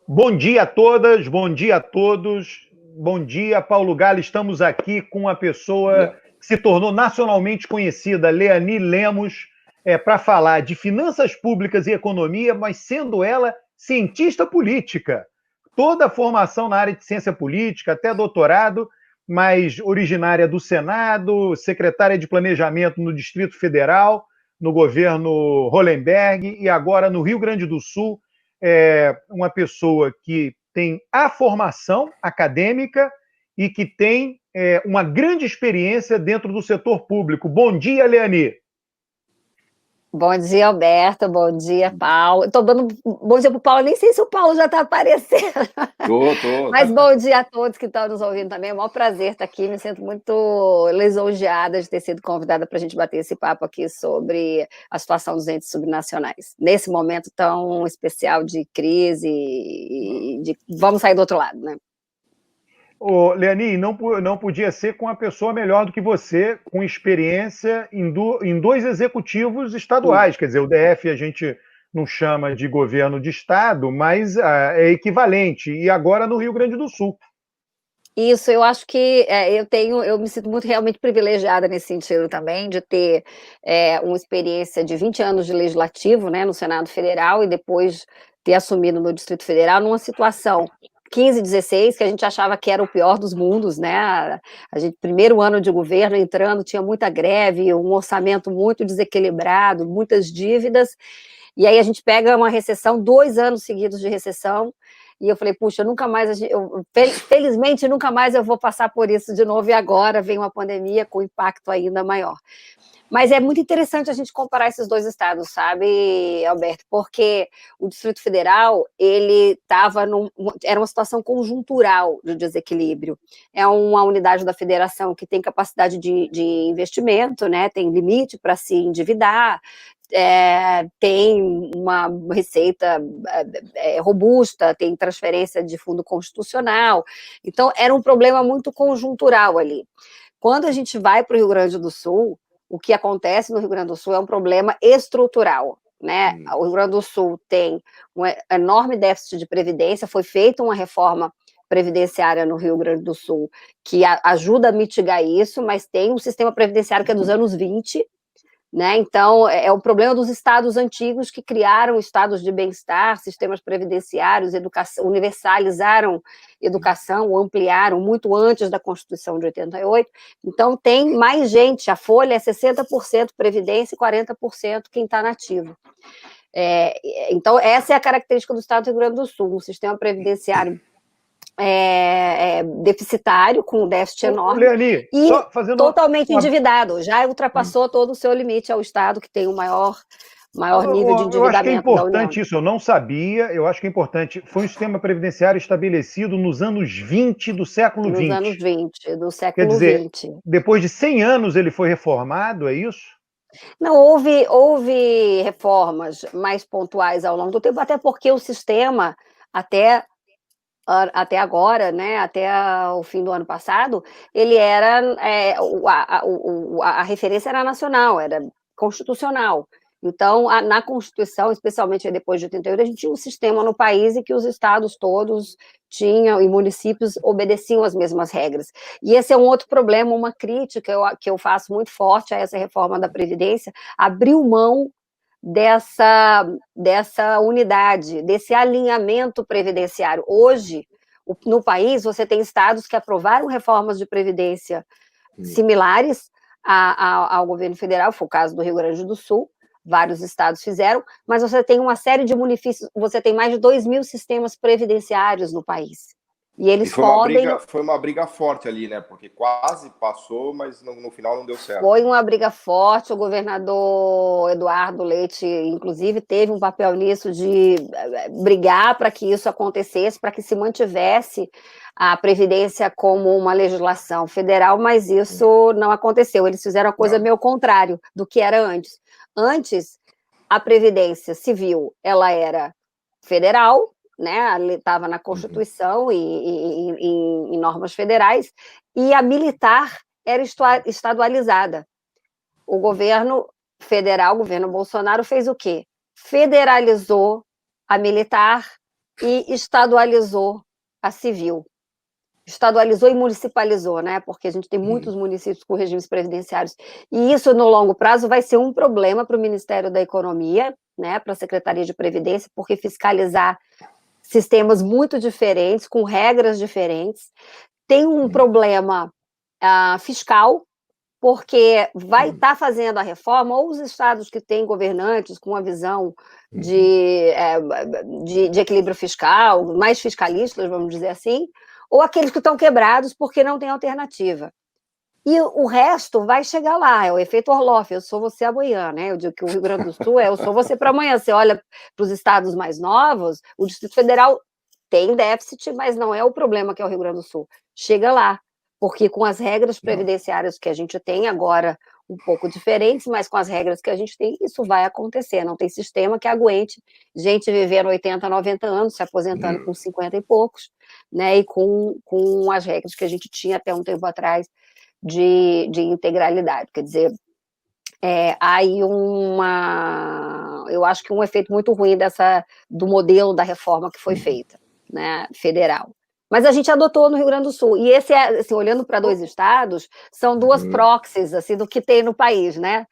Bom dia a todas, bom dia a todos. Bom dia, Paulo Galo. Estamos aqui com uma pessoa Dia. que se tornou nacionalmente conhecida, Leani Lemos, para falar de finanças públicas e economia, mas sendo ela cientista política. Toda a formação na área de ciência política, até doutorado, mas originária do Senado, secretária de Planejamento no Distrito Federal, no governo Hollenberg e agora no Rio Grande do Sul, uma pessoa que tem a formação acadêmica e que tem uma grande experiência dentro do setor público. Bom dia, Leani. Bom dia, Alberto. Bom dia, Paulo. Estou dando bom dia para o Paulo. Nem sei se o Paulo já está aparecendo. Tô. Mas bom dia a todos que estão nos ouvindo também. É um maior prazer estar aqui. Me sinto muito lisonjeada de ter sido convidada para a gente bater esse papo aqui sobre a situação dos entes subnacionais. Nesse momento tão especial de crise e de vamos sair do outro lado, né? Ô, Leani, não podia ser com uma pessoa melhor do que você, com experiência em dois executivos estaduais. Quer dizer, o DF a gente não chama de governo de estado, mas é equivalente. E agora no Rio Grande do Sul. Isso, eu acho que eu me sinto muito realmente privilegiada nesse sentido também, de ter uma experiência de 20 anos de legislativo, né, no Senado Federal, e depois ter assumido no Distrito Federal numa situação 15, 16, que a gente achava que era o pior dos mundos, né? A gente, primeiro ano de governo entrando, tinha muita greve, um orçamento muito desequilibrado, muitas dívidas, e aí a gente pega uma recessão, 2 anos seguidos de recessão, e eu falei, puxa, nunca mais, felizmente, nunca mais eu vou passar por isso de novo, e agora vem uma pandemia com impacto ainda maior. Mas é muito interessante a gente comparar esses dois estados, sabe, Alberto? Porque o Distrito Federal, ele era uma situação conjuntural de desequilíbrio. É uma unidade da federação que tem capacidade de investimento, né? Tem limite para se endividar, tem uma receita robusta, tem transferência de fundo constitucional. Então, era um problema muito conjuntural ali. Quando a gente vai para o Rio Grande do Sul, o que acontece no Rio Grande do Sul é um problema estrutural. Né? O Rio Grande do Sul tem um enorme déficit de previdência, foi feita uma reforma previdenciária no Rio Grande do Sul que ajuda a mitigar isso, mas tem um sistema previdenciário que é dos anos 20, né? Então, o problema dos estados antigos que criaram estados de bem-estar, sistemas previdenciários, educação, universalizaram educação, ampliaram muito antes da Constituição de 88. Então, tem mais gente, a folha é 60% previdência e 40% quem está nativo. Então, essa é a característica do estado do Rio Grande do Sul, um sistema previdenciário deficitário, com um déficit enorme, Leani, e só fazendo totalmente endividado, já ultrapassou todo o seu limite ao Estado, que tem o maior nível de Eu acho que é endividamento da União. importante isso, eu não sabia, eu acho que é importante. Foi um sistema previdenciário estabelecido nos anos 20 do século Nos anos 20. 20, do Quer século dizer, 20. depois de 100 anos ele foi reformado, é isso? Não, houve reformas mais pontuais ao longo do tempo, até porque o sistema, até agora, né, até o fim do ano passado, ele era a referência era nacional, era constitucional. Então, na Constituição, especialmente depois de 88, a gente tinha um sistema no país em que os estados todos tinham e municípios obedeciam as mesmas regras. E esse é um outro problema, uma crítica que eu faço muito forte a essa reforma da Previdência, abriu mão dessa unidade, desse alinhamento previdenciário. Hoje, no país, você tem estados que aprovaram reformas de previdência similares ao governo federal, foi o caso do Rio Grande do Sul, vários estados fizeram, mas você tem uma série de municípios, você tem mais de 2.000 sistemas previdenciários no país. E eles foi uma briga forte ali, né? Porque quase passou, mas no final não deu certo. Foi uma briga forte, o governador Eduardo Leite, inclusive, teve um papel nisso de brigar para que isso acontecesse, para que se mantivesse a Previdência como uma legislação federal, mas isso não aconteceu. Eles fizeram a coisa meio contrário do que era antes. Antes, a Previdência Civil, ela era federal, né, estava na Constituição e em normas federais, e a militar era estadualizada. O governo federal, o governo Bolsonaro, fez o quê? Federalizou a militar e estadualizou a civil. Estadualizou e municipalizou, né? Porque a gente tem muitos municípios com regimes previdenciários. E isso, no longo prazo, vai ser um problema para o Ministério da Economia, né? Para a Secretaria de Previdência, porque fiscalizar sistemas muito diferentes, com regras diferentes. Tem um problema fiscal, porque vai estar fazendo a reforma, ou os estados que têm governantes com uma visão de equilíbrio fiscal, mais fiscalistas, vamos dizer assim, ou aqueles que estão quebrados porque não tem alternativa. E o resto vai chegar lá, é o efeito Orloff, eu sou você amanhã, né? Eu digo que o Rio Grande do Sul eu sou você para amanhã. Você olha para os estados mais novos, o Distrito Federal tem déficit, mas não é o problema que é o Rio Grande do Sul. Chega lá, porque com as regras previdenciárias que a gente tem agora, um pouco diferentes, mas com as regras que a gente tem, isso vai acontecer. Não tem sistema que aguente gente vivendo 80, 90 anos, se aposentando com 50 e poucos, né? E com as regras que a gente tinha até um tempo atrás de integralidade. Quer dizer, há aí eu acho que um efeito muito ruim do modelo da reforma que foi feita, né, federal. Mas a gente adotou no Rio Grande do Sul. E esse, assim, olhando para 2 estados, são 2 proxies assim, do que tem no país, né?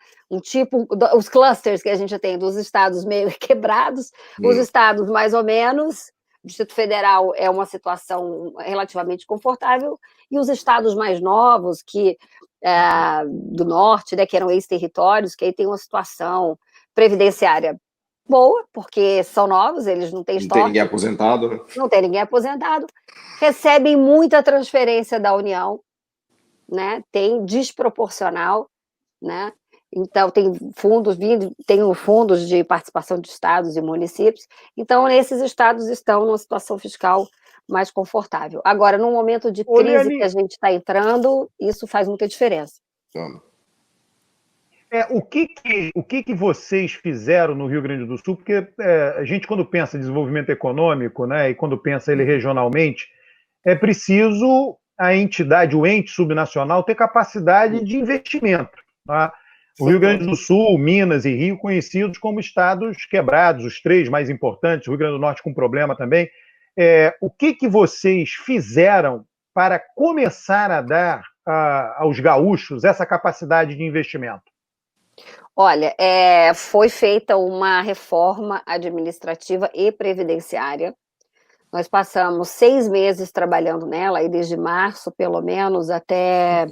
Os clusters que a gente tem dos estados meio quebrados, os estados mais ou menos. O Distrito Federal é uma situação relativamente confortável, e os estados mais novos, do norte, né, que eram ex-territórios, que aí tem uma situação previdenciária boa, porque são novos, eles não têm estoque. Não tem ninguém aposentado, né? Não tem ninguém aposentado. Recebem muita transferência da União, né? Tem desproporcional, né? Então, tem fundos de participação de estados e municípios. Então, esses estados estão numa situação fiscal mais confortável. Agora, num momento de crise que a gente está entrando, isso faz muita diferença. O que vocês fizeram no Rio Grande do Sul? Porque a gente, quando pensa em desenvolvimento econômico, né, e quando pensa ele regionalmente, é preciso a entidade, o ente subnacional, ter capacidade de investimento. Tá? O Rio Grande do Sul, Minas e Rio, conhecidos como estados quebrados, os 3 mais importantes, o Rio Grande do Norte com problema também. O que vocês fizeram para começar a dar aos gaúchos essa capacidade de investimento? Olha, foi feita uma reforma administrativa e previdenciária. Nós passamos 6 meses trabalhando nela, e desde março, pelo menos, até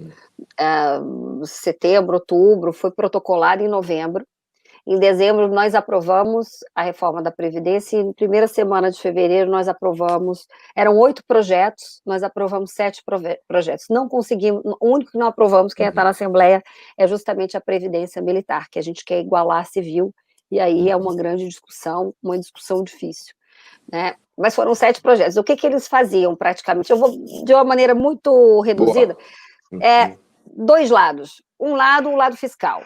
setembro, outubro, foi protocolado em novembro. Em dezembro, nós aprovamos a reforma da Previdência, e na primeira semana de fevereiro nós aprovamos, eram 8 projetos, nós aprovamos 7 projetos. Não conseguimos, o único que não aprovamos, que está na Assembleia, é justamente a Previdência Militar, que a gente quer igualar a civil, e aí é uma grande discussão, uma discussão difícil, né? Mas foram 7 projetos. O que eles faziam, praticamente? Eu vou de uma maneira muito reduzida. 2 lados. Um lado, o lado fiscal.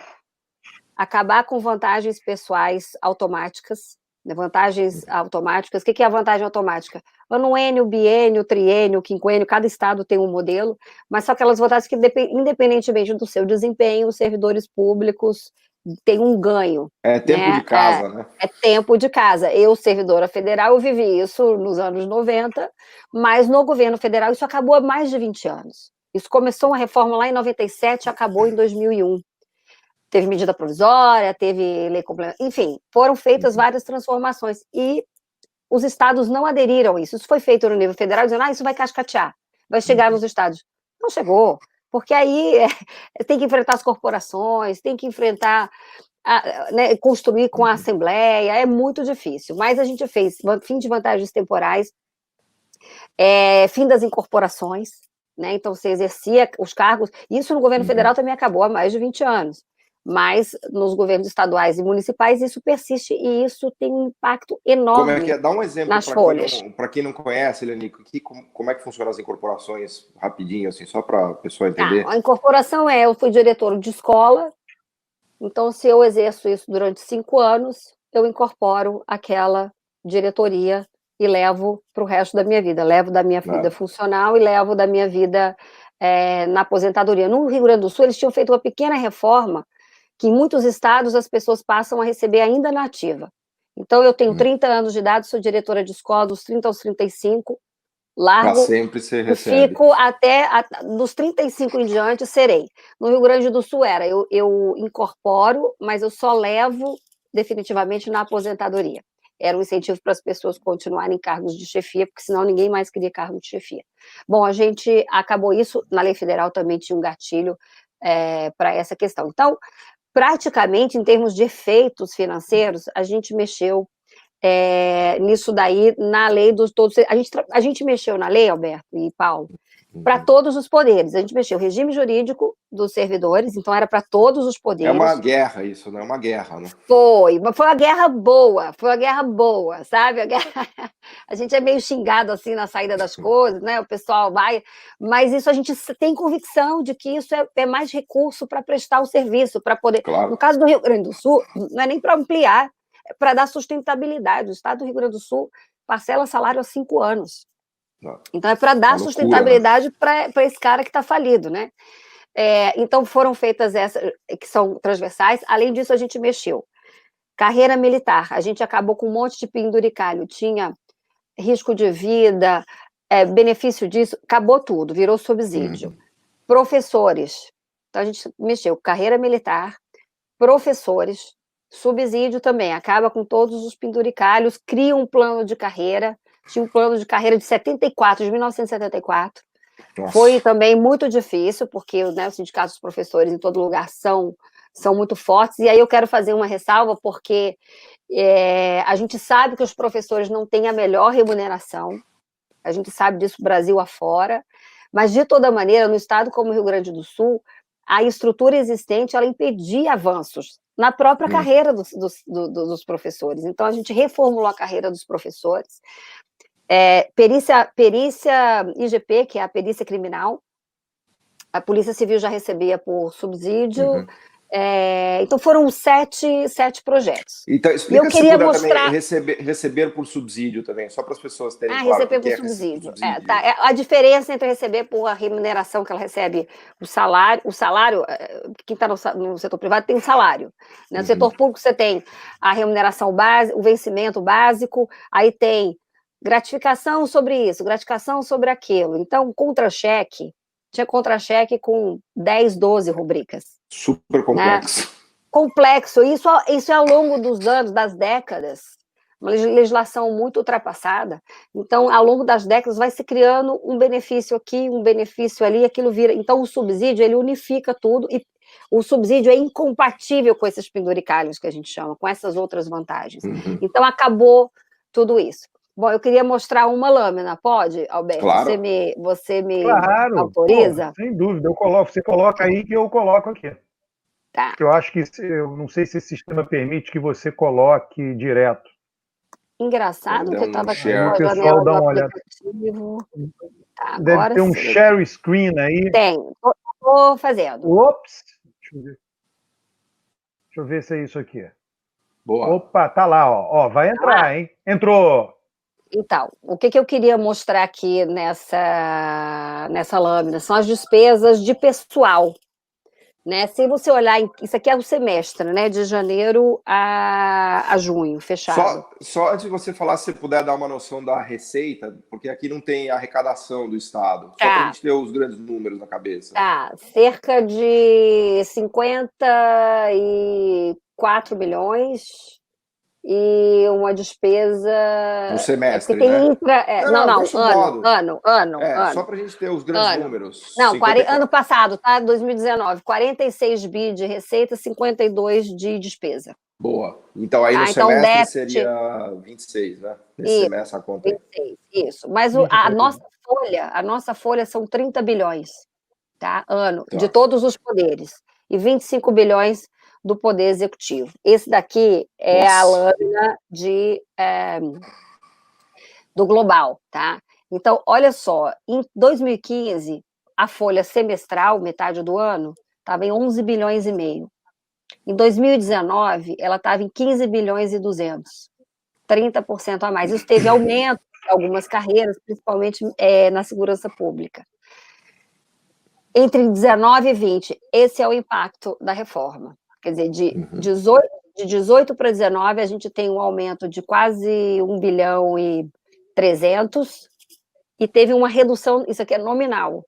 Acabar com vantagens pessoais automáticas, né? Vantagens automáticas. O que é a vantagem automática? Anuênio, biênio, triênio, quinquênio, cada estado tem um modelo, mas são aquelas vantagens que, independentemente do seu desempenho, os servidores públicos têm um ganho. É tempo de casa, né? É tempo de casa. Eu, servidora federal, eu vivi isso nos anos 90, mas no governo federal isso acabou há mais de 20 anos. Isso começou uma reforma lá em 97 e acabou em 2001. Teve medida provisória, teve lei complementar, enfim, foram feitas várias transformações, e os estados não aderiram a isso. Isso foi feito no nível federal, dizendo, isso vai cascatear, vai chegar nos estados. Não chegou, porque aí tem que enfrentar as corporações, tem que enfrentar, né, construir com a Assembleia, é muito difícil. Mas a gente fez fim de vantagens temporais, fim das incorporações, né? Então você exercia os cargos, isso no governo federal também acabou há mais de 20 anos. Mas nos governos estaduais e municipais isso persiste, e isso tem um impacto enorme. Como é que é? Dá um exemplo nas folhas. Para quem não conhece, Eliane, como é que funcionam as incorporações, rapidinho, assim, só para a pessoa entender? A incorporação eu fui diretor de escola, então se eu exerço isso durante 5 anos, eu incorporo aquela diretoria e levo para o resto da minha vida. Levo da minha vida funcional e levo da minha vida na aposentadoria. No Rio Grande do Sul, eles tinham feito uma pequena reforma, que em muitos estados as pessoas passam a receber ainda na ativa. Então, eu tenho 30 anos de idade, sou diretora de escola, dos 30 aos 35, largo. Para sempre você recebe. Fico até, dos 35 em diante, serei. No Rio Grande do Sul eu incorporo, mas eu só levo definitivamente na aposentadoria. Era um incentivo para as pessoas continuarem em cargos de chefia, porque senão ninguém mais queria cargo de chefia. Bom, a gente acabou isso, na lei federal também tinha um gatilho para essa questão. Então, praticamente, em termos de efeitos financeiros, a gente mexeu nisso daí, na lei dos todos. A gente mexeu na lei, Alberto e Paulo, para todos os poderes. A gente mexeu o regime jurídico dos servidores, então era para todos os poderes. É uma guerra isso, não é uma guerra, né? Foi uma guerra boa, sabe? A gente é meio xingado assim na saída das coisas, né? O pessoal vai, mas isso a gente tem convicção de que isso é mais recurso para prestar o serviço, para poder. Claro. No caso do Rio Grande do Sul, não é nem para ampliar, é para dar sustentabilidade. O Estado do Rio Grande do Sul parcela salário há 5 anos. Então é para dar sustentabilidade, né, para esse cara que está falido, né? Então foram feitas essas, que são transversais. Além disso, a gente mexeu. Carreira militar, a gente acabou com um monte de penduricalho. Tinha risco de vida, benefício disso, acabou tudo, virou subsídio. Professores, então a gente mexeu. Carreira militar, professores, subsídio também, acaba com todos os penduricalhos, cria um plano de carreira. Tinha um plano de carreira de 1974. Nossa. Foi também muito difícil, porque, né, os sindicatos dos professores em todo lugar são muito fortes, e aí eu quero fazer uma ressalva, porque a gente sabe que os professores não têm a melhor remuneração, a gente sabe disso Brasil afora, mas, de toda maneira, no estado como o Rio Grande do Sul, a estrutura existente, ela impedia avanços na própria carreira dos professores. Então, a gente reformulou a carreira dos professores. Perícia IGP, que é a perícia criminal, a Polícia Civil já recebia por subsídio. Então foram sete projetos. Então, explica se puder mostrar... também receber por subsídio também, só para as pessoas terem claro. Receber por subsídio. A diferença entre receber por a remuneração que ela recebe, o salário, quem está no setor privado tem um salário. Né? No setor público você tem a remuneração básica, o vencimento básico, aí tem gratificação sobre isso, gratificação sobre aquilo. Então, contra-cheque, tinha contra-cheque com 10, 12 rubricas. Super complexo. Né? Complexo. Isso é ao longo dos anos, das décadas, uma legislação muito ultrapassada. Então, ao longo das décadas, vai se criando um benefício aqui, um benefício ali, aquilo vira. Então, o subsídio, ele unifica tudo, e o subsídio é incompatível com esses penduricalhos que a gente chama, com essas outras vantagens. Então, acabou tudo isso. Bom, eu queria mostrar uma lâmina, pode, Alberto? Claro. Você me claro, autoriza? Pô, sem dúvida, você coloca aí que eu coloco aqui. Tá. Porque eu acho que, eu não sei se esse sistema permite que você coloque direto. Engraçado que eu estava aqui no pessoal dá uma olhada. Tá, deve ter um share screen aí. Tem, estou fazendo. Ops, deixa eu ver se é isso aqui. Boa. Opa, tá lá, ó, vai entrar, hein? Entrou. Então, o que eu queria mostrar aqui nessa lâmina são as despesas de pessoal, né? Se você olhar, isso aqui é o semestre, né? De janeiro a junho, fechado. Só antes de você falar, se você puder dar uma noção da receita, porque aqui não tem arrecadação do Estado, só para a gente ter os grandes números na cabeça. Cerca de 54 milhões... e uma despesa... No semestre, tem né? Ano. Só para a gente ter os grandes números. Não, ano passado, tá? 2019, 46 bi de receita, 52 de despesa. Boa. Então, aí no semestre seria 26, né? Nesse semestre a conta aí. 26, isso. Mas a nossa folha são 30 bilhões, tá? Ano, de todos os poderes. E 25 bilhões do Poder Executivo. Esse daqui é a lâmina do global, tá? Então, olha só, em 2015, a folha semestral, metade do ano, estava em 11 bilhões e meio. Em 2019, ela estava em 15 bilhões e 200. 30% a mais. Isso teve aumento em algumas carreiras, principalmente na segurança pública. Entre 19 e 20, esse é o impacto da reforma. Quer dizer, de de 18 para 19, a gente tem um aumento de quase 1 bilhão e 300, e teve uma redução, isso aqui é nominal.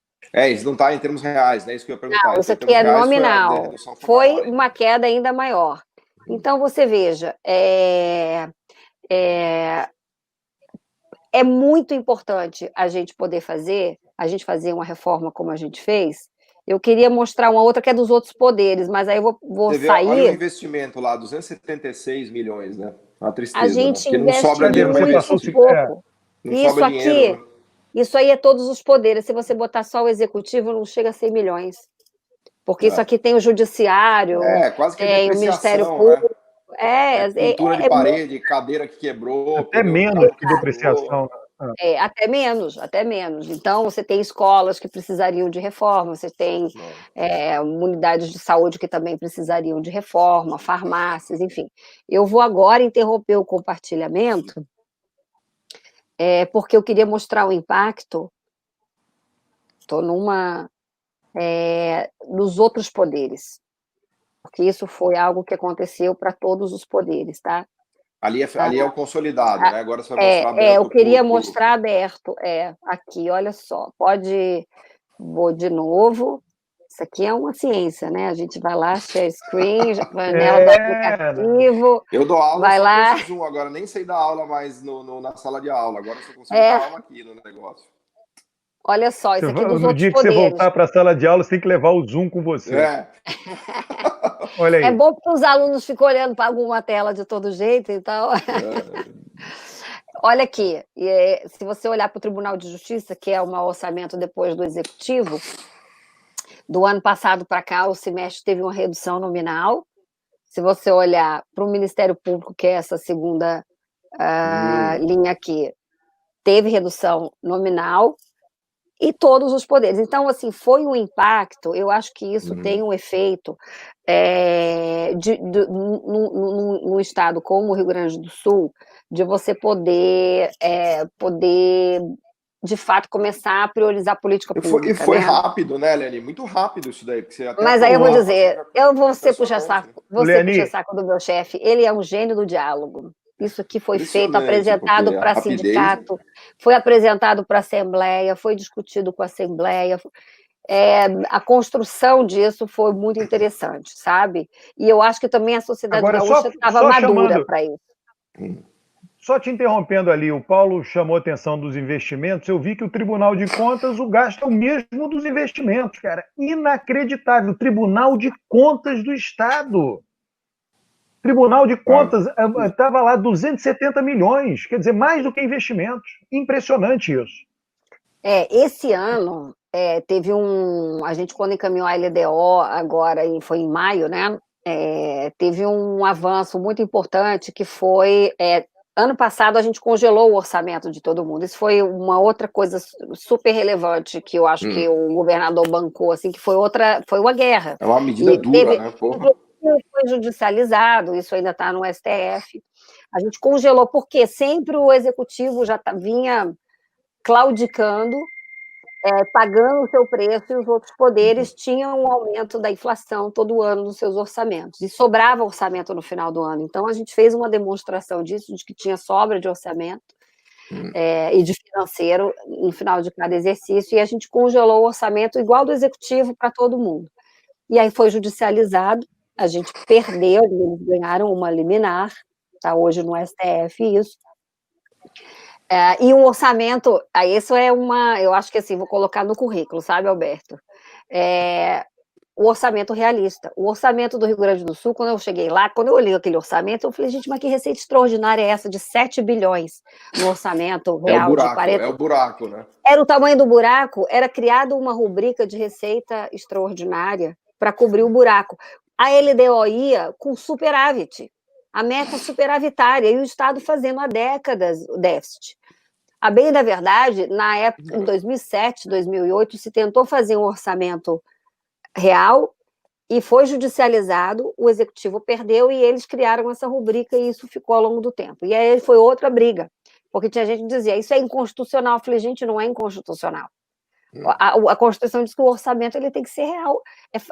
Isso não está em termos reais, né? Isso que eu ia perguntar. Não, isso aqui é nominal. Foi maior, uma queda ainda maior. Então, você veja, é muito importante a gente poder fazer uma reforma como a gente fez. Eu queria mostrar uma outra que é dos outros poderes, mas aí eu vou sair... Olha o investimento lá, 276 milhões, né? Uma tristeza, a gente né? investe não sobra muito pouco. Isso aqui, dinheiro, né? Isso aí é todos os poderes. Se você botar só o executivo, não chega a 100 milhões. Porque isso aqui tem o judiciário, quase que tem o Ministério Público. Né? Pintura de parede, cadeira que quebrou. Até menos que depreciação. Até menos. Então, você tem escolas que precisariam de reforma, você tem unidades de saúde que também precisariam de reforma, farmácias, enfim. Eu vou agora interromper o compartilhamento, porque eu queria mostrar o impacto, estou nos outros poderes, porque isso foi algo que aconteceu para todos os poderes, tá? Ali é o consolidado, né? Agora você vai mostrar aberto. Eu queria mostrar aberto. Aqui, olha só. Vou de novo. Isso aqui é uma ciência, né? A gente vai lá, share screen, janela do aplicativo. Eu dou aula vai lá. Com esse Zoom agora, nem sei dar aula mais na sala de aula. Agora eu só consigo dar aula aqui no negócio. Olha só, isso aqui dos outros poderes. No dia que você voltar para a sala de aula, você tem que levar o Zoom com você. Olha aí. É bom porque os alunos ficam olhando para alguma tela de todo jeito, então... Olha aqui, se você olhar para o Tribunal de Justiça, que é um orçamento depois do Executivo, do ano passado para cá, o semestre teve uma redução nominal. Se você olhar para o Ministério Público, que é essa segunda linha aqui, teve redução nominal, e todos os poderes. Então, assim, foi um impacto, eu acho que isso tem um efeito num estado como o Rio Grande do Sul, de você poder, de fato, começar a priorizar a política pública. E foi rápido, né, Leani? Muito rápido isso daí. Porque você até Mas aí eu vou dizer, você puxa saco do meu chefe, ele é um gênio do diálogo. Isso aqui foi feito, apresentado para sindicato, foi apresentado para a Assembleia, foi discutido com a Assembleia. A construção disso foi muito interessante, sabe? E eu acho que também a sociedade gaúcha estava madura para isso. Só te interrompendo ali, o Paulo chamou a atenção dos investimentos, eu vi que o Tribunal de Contas, o gasto é o mesmo dos investimentos, cara. Inacreditável, o Tribunal de Contas do Estado. Tribunal de Contas estava lá 270 milhões, quer dizer, mais do que investimentos. Impressionante isso. Esse ano, teve a gente quando encaminhou a LDO, agora foi em maio, né? Teve um avanço muito importante que foi... ano passado a gente congelou o orçamento de todo mundo. Isso foi uma outra coisa super relevante que eu acho que o governador bancou, assim, que foi uma guerra. É uma medida dura, né? Porra. Foi judicializado, isso ainda está no STF. A gente congelou, porque sempre o executivo já vinha claudicando, pagando o seu preço, e os outros poderes tinham um aumento da inflação todo ano nos seus orçamentos, e sobrava orçamento no final do ano. Então, a gente fez uma demonstração disso, de que tinha sobra de orçamento e de financeiro no final de cada exercício, e a gente congelou o orçamento igual do executivo para todo mundo. E aí foi judicializado, a gente perdeu, eles ganharam uma liminar, está hoje no STF isso. E um orçamento, isso eu acho que assim, vou colocar no currículo, sabe, Alberto? O orçamento realista. O orçamento do Rio Grande do Sul, quando eu cheguei lá, quando eu olhei aquele orçamento, eu falei, gente, mas que receita extraordinária é essa de 7 bilhões no orçamento real de 40? É o buraco, né? Era o tamanho do buraco, era criada uma rubrica de receita extraordinária para cobrir o buraco. A LDO ia com superávit, a meta superavitária, e o Estado fazendo há décadas o déficit. A bem da verdade, na época, em 2007, 2008, se tentou fazer um orçamento real e foi judicializado, o executivo perdeu e eles criaram essa rubrica e isso ficou ao longo do tempo. E aí foi outra briga, porque tinha gente que dizia, isso é inconstitucional. Eu falei, gente, não é inconstitucional. A Constituição diz que o orçamento ele tem que ser real.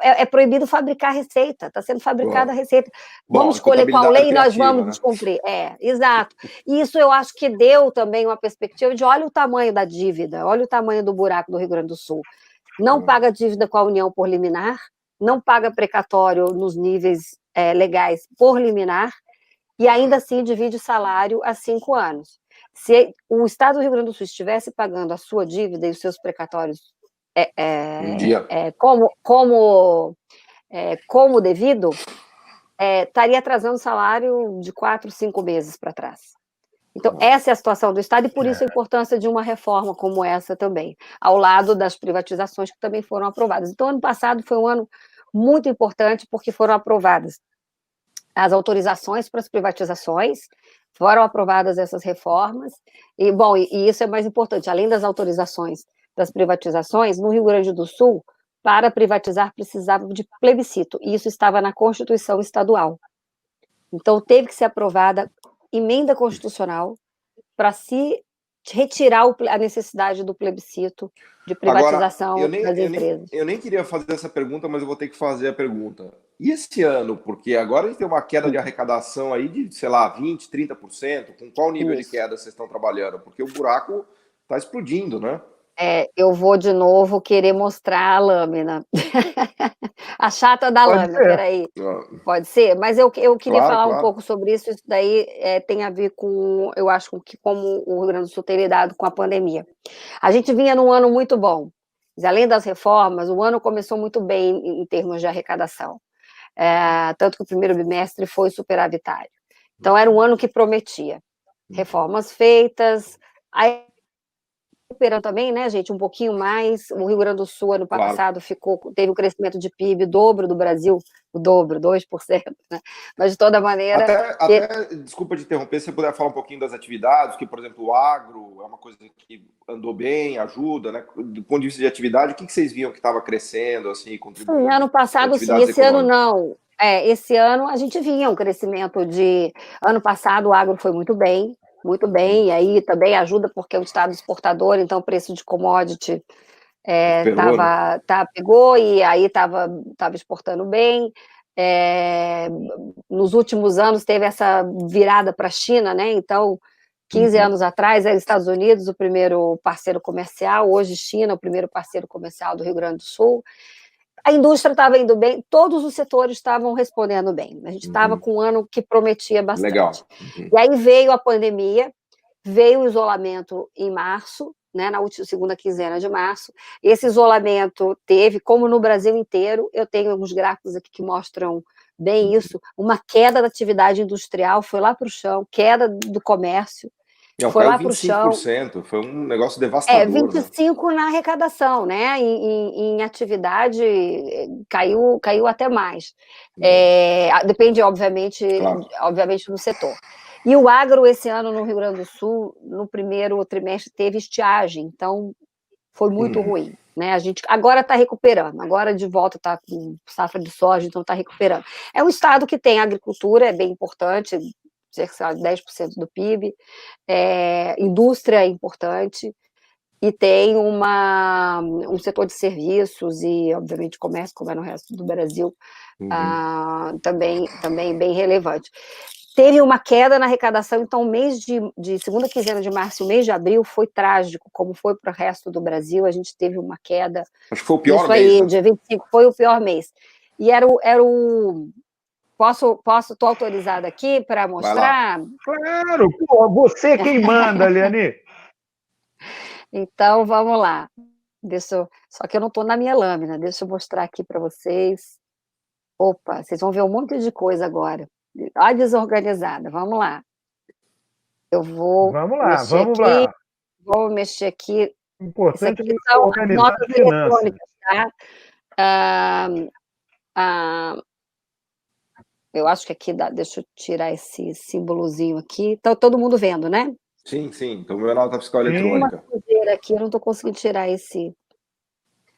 É proibido fabricar receita, está sendo fabricada a receita. Vamos escolher qual lei e nós vamos descumprir. Exato. E isso eu acho que deu também uma perspectiva de olha o tamanho da dívida, olha o tamanho do buraco do Rio Grande do Sul. Não paga dívida com a União por liminar, não paga precatório nos níveis legais por liminar, e ainda assim divide o salário a 5 anos. Se o Estado do Rio Grande do Sul estivesse pagando a sua dívida e os seus precatórios como devido, estaria atrasando o salário de 4, 5 meses para trás. Então, essa é a situação do Estado, e por isso a importância de uma reforma como essa também, ao lado das privatizações que também foram aprovadas. Então, ano passado foi um ano muito importante, porque foram aprovadas as autorizações para as privatizações, foram aprovadas essas reformas, e isso é mais importante, além das autorizações das privatizações, no Rio Grande do Sul, para privatizar precisava de plebiscito, e isso estava na Constituição Estadual. Então, teve que ser aprovada emenda constitucional para se retirar a necessidade do plebiscito de privatização das empresas. Eu nem queria fazer essa pergunta, mas eu vou ter que fazer a pergunta. E esse ano? Porque agora a gente tem uma queda de arrecadação aí de, sei lá, 20%, 30%. Com qual nível de queda vocês estão trabalhando? Porque o buraco está explodindo, né? Eu vou de novo querer mostrar a lâmina. A chata da lâmina, peraí. Pode ser? Mas eu queria falar um pouco sobre isso. Isso daí tem a ver com, eu acho, que como o Rio Grande do Sul tem lidado com a pandemia. A gente vinha num ano muito bom. Mas, além das reformas, o ano começou muito bem em termos de arrecadação. Tanto que o primeiro bimestre foi superavitário. Então, era um ano que prometia. Reformas feitas, recuperando também, né, gente, um pouquinho mais. O Rio Grande do Sul, ano passado, teve um crescimento de PIB dobro do Brasil, o dobro, 2%, né? Mas, de toda maneira... Desculpa te interromper, se você puder falar um pouquinho das atividades, que, por exemplo, o agro é uma coisa que andou bem, ajuda, né? Do ponto de vista de atividade, o que vocês viam que estava crescendo, assim, contribuindo? Ano passado, sim, esse ano não. Esse ano a gente vinha um crescimento de... Ano passado o agro foi muito bem, e aí também ajuda porque é um estado exportador, então o preço de commodity pegou, e aí estava exportando bem. Nos últimos anos teve essa virada para a China, né? Então, 15 anos atrás era Estados Unidos o primeiro parceiro comercial, hoje China o primeiro parceiro comercial do Rio Grande do Sul. A indústria estava indo bem, todos os setores estavam respondendo bem. A gente estava com um ano que prometia bastante. Legal. E aí veio a pandemia, veio o isolamento em março, né, na segunda quinzena de março. Esse isolamento teve, como no Brasil inteiro, eu tenho alguns gráficos aqui que mostram bem isso, uma queda da atividade industrial, foi lá para o chão, queda do comércio. Foi lá para o chão. Foi um negócio devastador. 25% na arrecadação, né? Em atividade caiu até mais. Depende, obviamente do setor. E o agro, esse ano, no Rio Grande do Sul, no primeiro trimestre, teve estiagem, então foi muito ruim. Né? A gente agora está recuperando, agora de volta está com safra de soja, então está recuperando. É um estado que tem agricultura, é bem importante, cerca de 10% do PIB, indústria é importante, e tem um setor de serviços e, obviamente, comércio, como é no resto do Brasil, também bem relevante. Teve uma queda na arrecadação, então o mês de segunda quinzena de março e o mês de abril foi trágico, como foi para o resto do Brasil, a gente teve uma queda. Acho que foi o pior mês. Isso aí, dia 25, foi o pior mês. E era o Estou autorizada aqui para mostrar? Claro, você quem manda, Liane. Então, vamos lá. Só que eu não estou na minha lâmina, deixa eu mostrar aqui para vocês. Opa, vocês vão ver um monte de coisa agora. Olha, desorganizada, vamos lá. Vamos lá. Vou mexer aqui. Importante aqui são as notas eletrônicas, tá? Eu acho que aqui dá. Deixa eu tirar esse símbolozinho aqui. Tá todo mundo vendo, né? Sim. Então, meu nota fiscal eletrônica. Aqui, eu não estou conseguindo tirar esse.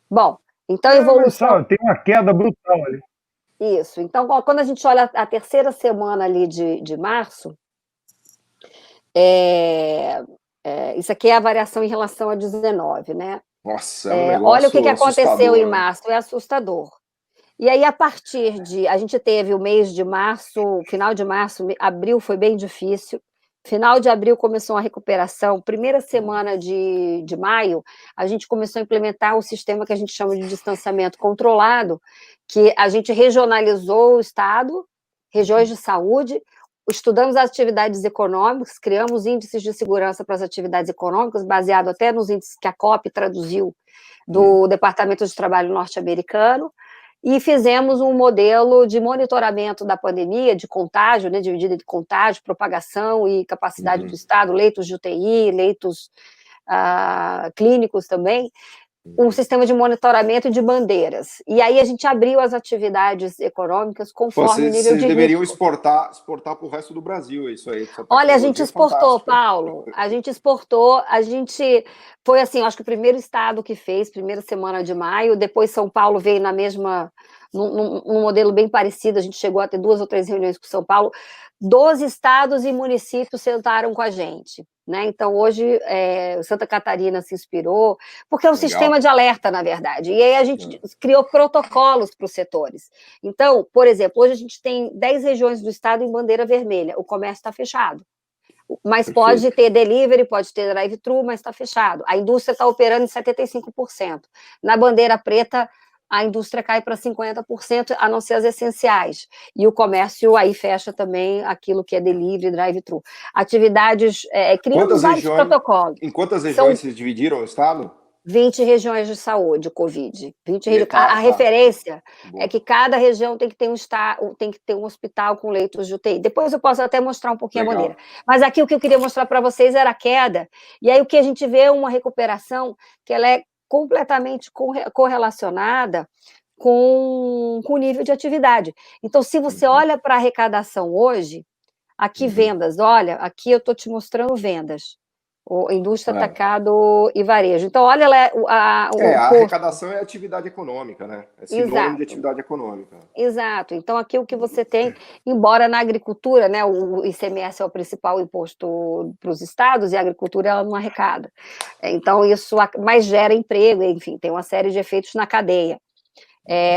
Bom, então evolução. Tem uma queda brutal ali. Isso. Então, quando a gente olha a terceira semana ali de março, isso aqui é a variação em relação a 19, né? Nossa, é um negócio Olha o que aconteceu em né? março, é assustador. E aí, a partir de... A gente teve o mês de março, final de março, abril foi bem difícil. Final de abril começou a recuperação. Primeira semana de maio, a gente começou a implementar o sistema que a gente chama de distanciamento controlado, que a gente regionalizou o estado, regiões de saúde, estudamos as atividades econômicas, criamos índices de segurança para as atividades econômicas, baseado até nos índices que a COP traduziu do Departamento de Trabalho norte-americano, e fizemos um modelo de monitoramento da pandemia, de contágio, né, de medida de contágio, propagação e capacidade do Estado, leitos de UTI, leitos clínicos também, um sistema de monitoramento de bandeiras. E aí a gente abriu as atividades econômicas conforme o nível Vocês de deveriam risco. exportar para o resto do Brasil, isso aí. Olha, a gente exportou, Paulo, a gente exportou, foi assim, acho que o primeiro estado que fez, primeira semana de maio, depois São Paulo veio num modelo bem parecido, a gente chegou a ter 2 ou 3 reuniões com São Paulo, 12 estados e municípios sentaram com a gente, né? Então, hoje, Santa Catarina se inspirou, porque é um sistema de alerta, na verdade, e aí a gente criou protocolos para os setores. Então, por exemplo, hoje a gente tem 10 regiões do estado em bandeira vermelha, o comércio está fechado, mas pode ter delivery, pode ter drive-thru, mas está fechado. A indústria está operando em 75%. Na bandeira preta, a indústria cai para 50%, a não ser as essenciais. E o comércio aí fecha também aquilo que é delivery, drive-thru. Atividades, criamos vários protocolos. Em quantas regiões vocês dividiram o estado? 20 regiões de saúde, Covid. A referência é que cada região tem que ter um hospital com leitos de UTI. Depois eu posso até mostrar um pouquinho a bandeira. Mas aqui o que eu queria mostrar para vocês era a queda. E aí o que a gente vê é uma recuperação que ela é completamente correlacionada com o nível de atividade. Então, se você olha para a arrecadação hoje, aqui vendas, olha, aqui eu estou te mostrando vendas. Indústria, atacado e varejo. Então, olha lá a arrecadação é atividade econômica, né? É sinônimo de atividade econômica. Exato. Então, aqui o que você tem, embora na agricultura, né, o ICMS é o principal imposto para os estados e a agricultura ela não arrecada. Então, isso mais gera emprego, enfim, tem uma série de efeitos na cadeia.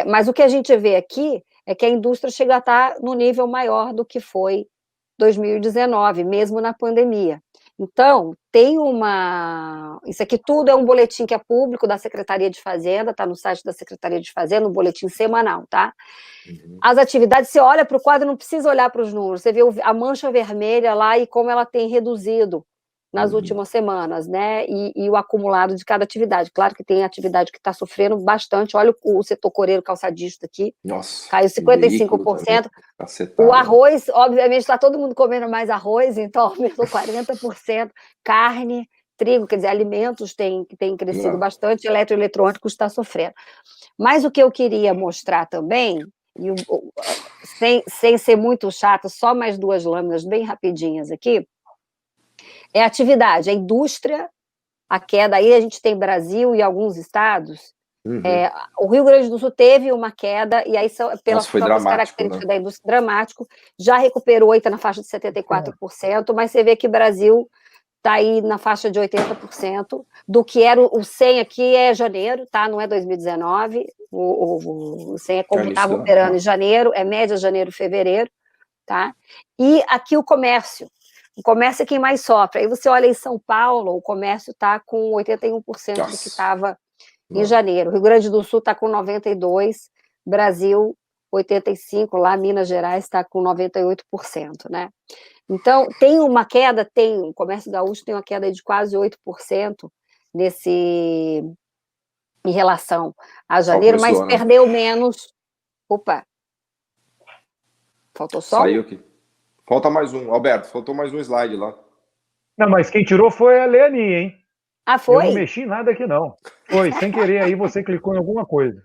Mas o que a gente vê aqui é que a indústria chega a estar no nível maior do que foi 2019, mesmo na pandemia. Então, isso aqui tudo é um boletim que é público da Secretaria de Fazenda, está no site da Secretaria de Fazenda, um boletim semanal, tá? As atividades, você olha para o quadro, não precisa olhar para os números, você vê a mancha vermelha lá e como ela tem reduzido nas últimas semanas, né? E o acumulado de cada atividade. Claro que tem atividade que está sofrendo bastante. Olha o setor coreiro calçadista aqui. Nossa, caiu 55%. O arroz, obviamente, está todo mundo comendo mais arroz, então aumentou 40%. Carne, trigo, quer dizer, alimentos têm crescido bastante, eletroeletrônicos está sofrendo. Mas o que eu queria mostrar também, sem ser muito chato, só mais 2 lâminas bem rapidinhas aqui, é a atividade, a indústria, a queda. Aí a gente tem Brasil e alguns estados. O Rio Grande do Sul teve uma queda, e aí pelas próprias características da indústria, dramático, já recuperou e está na faixa de 74%, mas você vê que o Brasil está aí na faixa de 80%, do que era o 100 aqui é janeiro, tá? Não é 2019, o 100 é como estava operando em janeiro, é média janeiro, fevereiro, tá? E aqui o comércio é quem mais sofre. Aí você olha em São Paulo, o comércio está com 81% do que estava em janeiro. Rio Grande do Sul está com 92%, Brasil 85%, lá Minas Gerais está com 98%, né? Então, tem uma queda, o comércio gaúcho tem uma queda de quase 8% em relação a janeiro, mas perdeu menos. Opa! Faltou só? Saiu aqui. Falta mais um. Alberto, faltou mais um slide lá. Não, mas quem tirou foi a Leani, hein? Foi? Eu não mexi em nada aqui, não. Foi, sem querer, aí você clicou em alguma coisa.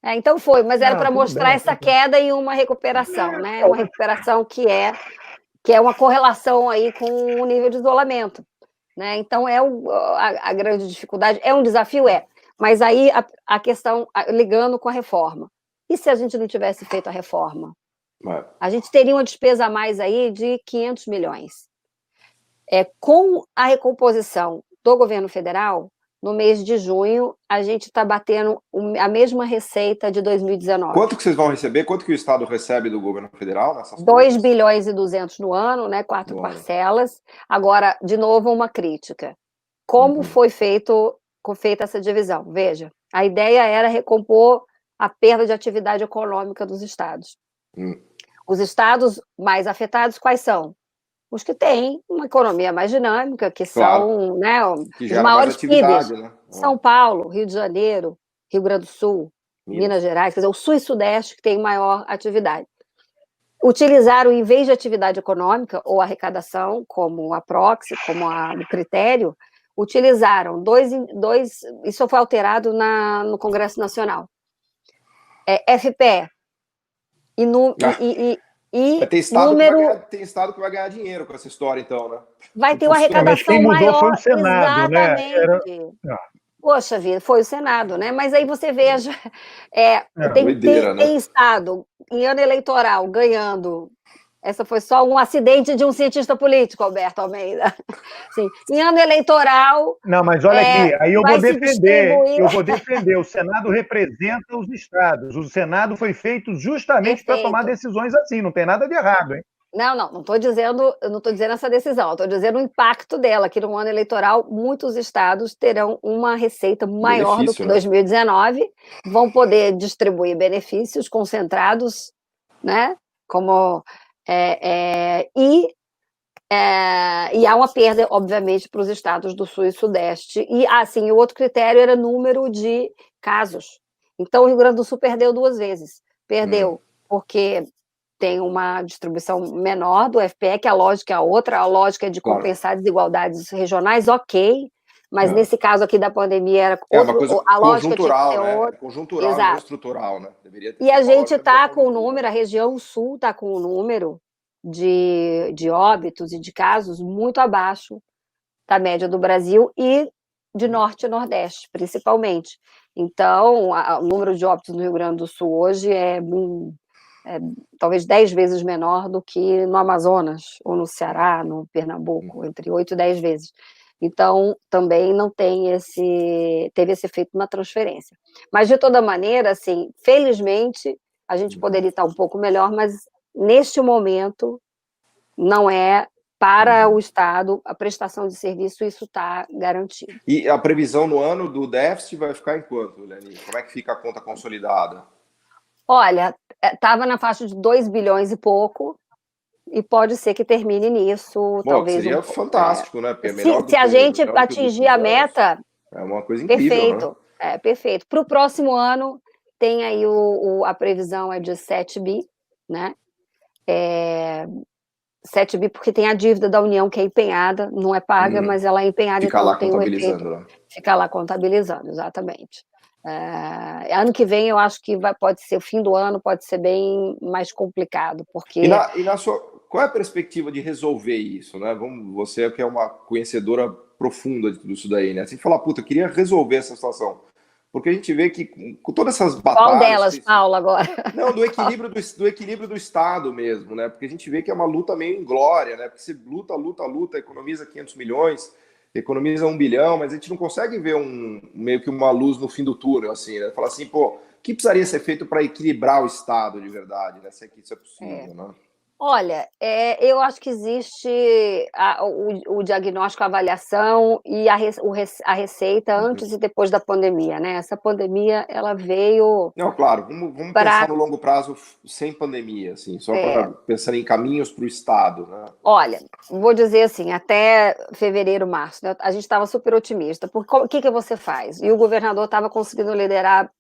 Então foi, mas era para mostrar essa queda e uma recuperação, né? Uma recuperação que é uma correlação aí com o nível de isolamento, né? Então a grande dificuldade, é um desafio, mas aí a questão, ligando com a reforma. E se a gente não tivesse feito a reforma? A gente teria uma despesa a mais aí de 500 milhões. Com a recomposição do governo federal, no mês de junho, a gente está batendo a mesma receita de 2019. Quanto que vocês vão receber? Quanto que o Estado recebe do governo federal nessas 2 bilhões e 200 no ano, né? 4 parcelas. Agora, de novo, uma crítica. Como foi feita essa divisão? Veja, a ideia era recompor a perda de atividade econômica dos estados. Os estados mais afetados, quais são? Os que têm uma economia mais dinâmica, que são, né, que os maiores PIBs. né? São Paulo, Rio de Janeiro, Rio Grande do Sul, Minas Gerais, quer dizer, o Sul e Sudeste que tem maior atividade. Utilizaram, em vez de atividade econômica ou arrecadação, como a proxy, como o critério, utilizaram dois, isso foi alterado no Congresso Nacional. FPE. Tem estado que vai ganhar dinheiro com essa história, então, né? Vai ter uma arrecadação maior. Foi o Senado, exatamente. Né? Poxa vida, foi o Senado, né? Mas aí você veja, tem estado em ano eleitoral ganhando. Essa foi só um acidente de um cientista político, Alberto Almeida. Sim, em ano eleitoral. Não, mas olha aqui, aí eu vou defender. O Senado representa os estados. O Senado foi feito justamente para tomar decisões assim, não tem nada de errado, hein? Não estou dizendo essa decisão, estou dizendo o impacto dela, que no ano eleitoral muitos estados terão uma receita maior do que 2019, vão poder distribuir benefícios concentrados, né? Como e há uma perda, obviamente, para os estados do Sul e Sudeste. E assim, o outro critério era número de casos. Então, o Rio Grande do Sul perdeu 2 vezes. Perdeu porque tem uma distribuição menor do FPE, que a lógica é a outra, a lógica é de compensar desigualdades regionais, ok, mas nesse caso aqui da pandemia era uma coisa a lógica conjuntural, tinha que ser outra. Conjuntural, exato. Não estrutural, né? Deveria ter, e a gente está com o número, a região sul está com o número de óbitos e de casos muito abaixo da média do Brasil e de norte e nordeste, principalmente. Então, o número de óbitos no Rio Grande do Sul hoje é talvez 10 vezes menor do que no Amazonas, ou no Ceará, no Pernambuco, entre 8 e 10 vezes. Então, também não teve esse efeito na transferência. Mas, de toda maneira, assim, felizmente, a gente poderia estar um pouco melhor, mas, neste momento, não é para o Estado a prestação de serviço, isso está garantido. E a previsão no ano do déficit vai ficar em quanto, Leani? Como é que fica a conta consolidada? Olha, estava na faixa de 2 bilhões e pouco, e pode ser que termine nisso. Talvez seria fantástico, né? Porque se a gente atingir a meta, é uma coisa incrível, perfeito, né? Perfeito. Para o próximo ano, tem aí a previsão é de 7 bi, né? 7 bi porque tem a dívida da União que é empenhada, não é paga, mas ela é empenhada, então tem um efeito. Né? Fica lá contabilizando, exatamente. Ano que vem eu acho que pode ser o fim do ano, pode ser bem mais complicado, porque... Qual é a perspectiva de resolver isso, né? Você que é uma conhecedora profunda de tudo isso daí, né? Você fala, puta, eu queria resolver essa situação, porque a gente vê que com todas essas batalhas... Qual delas, Paulo, agora? Não, do equilíbrio do Estado mesmo, né? Porque a gente vê que é uma luta meio inglória, né? Porque você luta, economiza 500 milhões... economiza 1 bilhão, mas a gente não consegue ver meio que uma luz no fim do túnel, assim, né? Fala assim, o que precisaria ser feito para equilibrar o Estado de verdade, né? Se é que isso é possível, né? Olha, eu acho que existe o diagnóstico, a avaliação e a receita antes e depois da pandemia, né? Essa pandemia, ela veio... Não, claro, vamos pensar no longo prazo sem pandemia, assim, só para pensar em caminhos para o Estado, né? Olha, vou dizer assim, até fevereiro, março, né? A gente estava super otimista, porque o que você faz? E o governador estava conseguindo liderar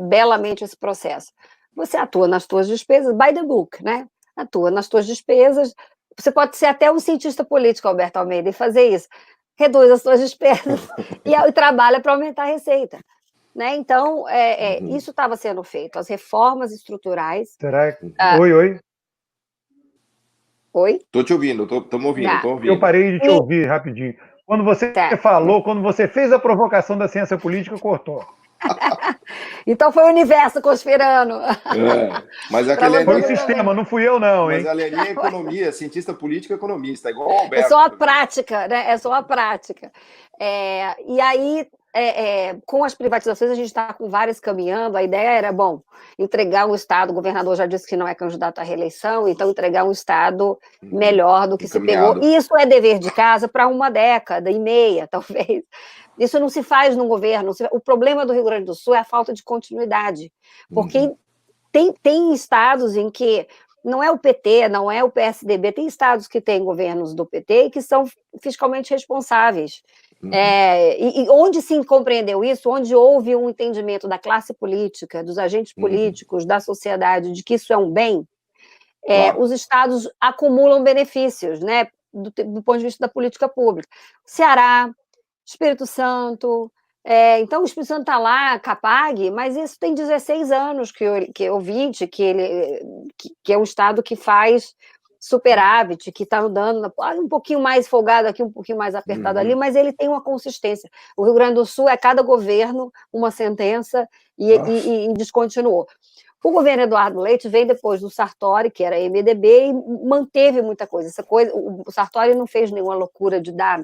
belamente esse processo. Você atua nas suas despesas, by the book, né? Atua nas suas despesas. Você pode ser até um cientista político, Alberto Almeida, e fazer isso. Reduz as suas despesas e trabalha para aumentar a receita. Né? Então, isso estava sendo feito. As reformas estruturais... Será que... Oi? Oi? Estou te ouvindo, estamos ouvindo, tô ouvindo. Eu parei de te ouvir rapidinho. Quando você falou, quando você fez a provocação da ciência política, cortou. Então foi o universo conspirando. Mas foi o sistema, não fui eu não, hein? Mas a Leani é economia, cientista político, economista, igual o Alberto. É só a prática, né? É só a prática. E aí, com as privatizações, a gente está com várias caminhando. A ideia era, bom, entregar um Estado, o governador já disse que não é candidato à reeleição, então entregar um Estado melhor do que se pegou. E isso é dever de casa para 1,5 décadas, talvez. Isso não se faz no governo. O problema do Rio Grande do Sul é a falta de continuidade, porque tem estados em que não é o PT, não é o PSDB, tem estados que têm governos do PT e que são fiscalmente responsáveis. E onde se compreendeu isso, onde houve um entendimento da classe política, dos agentes políticos, da sociedade, de que isso é um bem, os estados acumulam benefícios, né, do ponto de vista da política pública. Ceará, Espírito Santo, então o Espírito Santo está lá, Capag, mas isso tem 16 anos que eu vi, que é um estado que faz superávit, que está andando um pouquinho mais folgado aqui, um pouquinho mais apertado ali, mas ele tem uma consistência. O Rio Grande do Sul é cada governo uma sentença e descontinuou. O governo Eduardo Leite veio depois do Sartori, que era MDB, e manteve muita coisa. O Sartori não fez nenhuma loucura de dar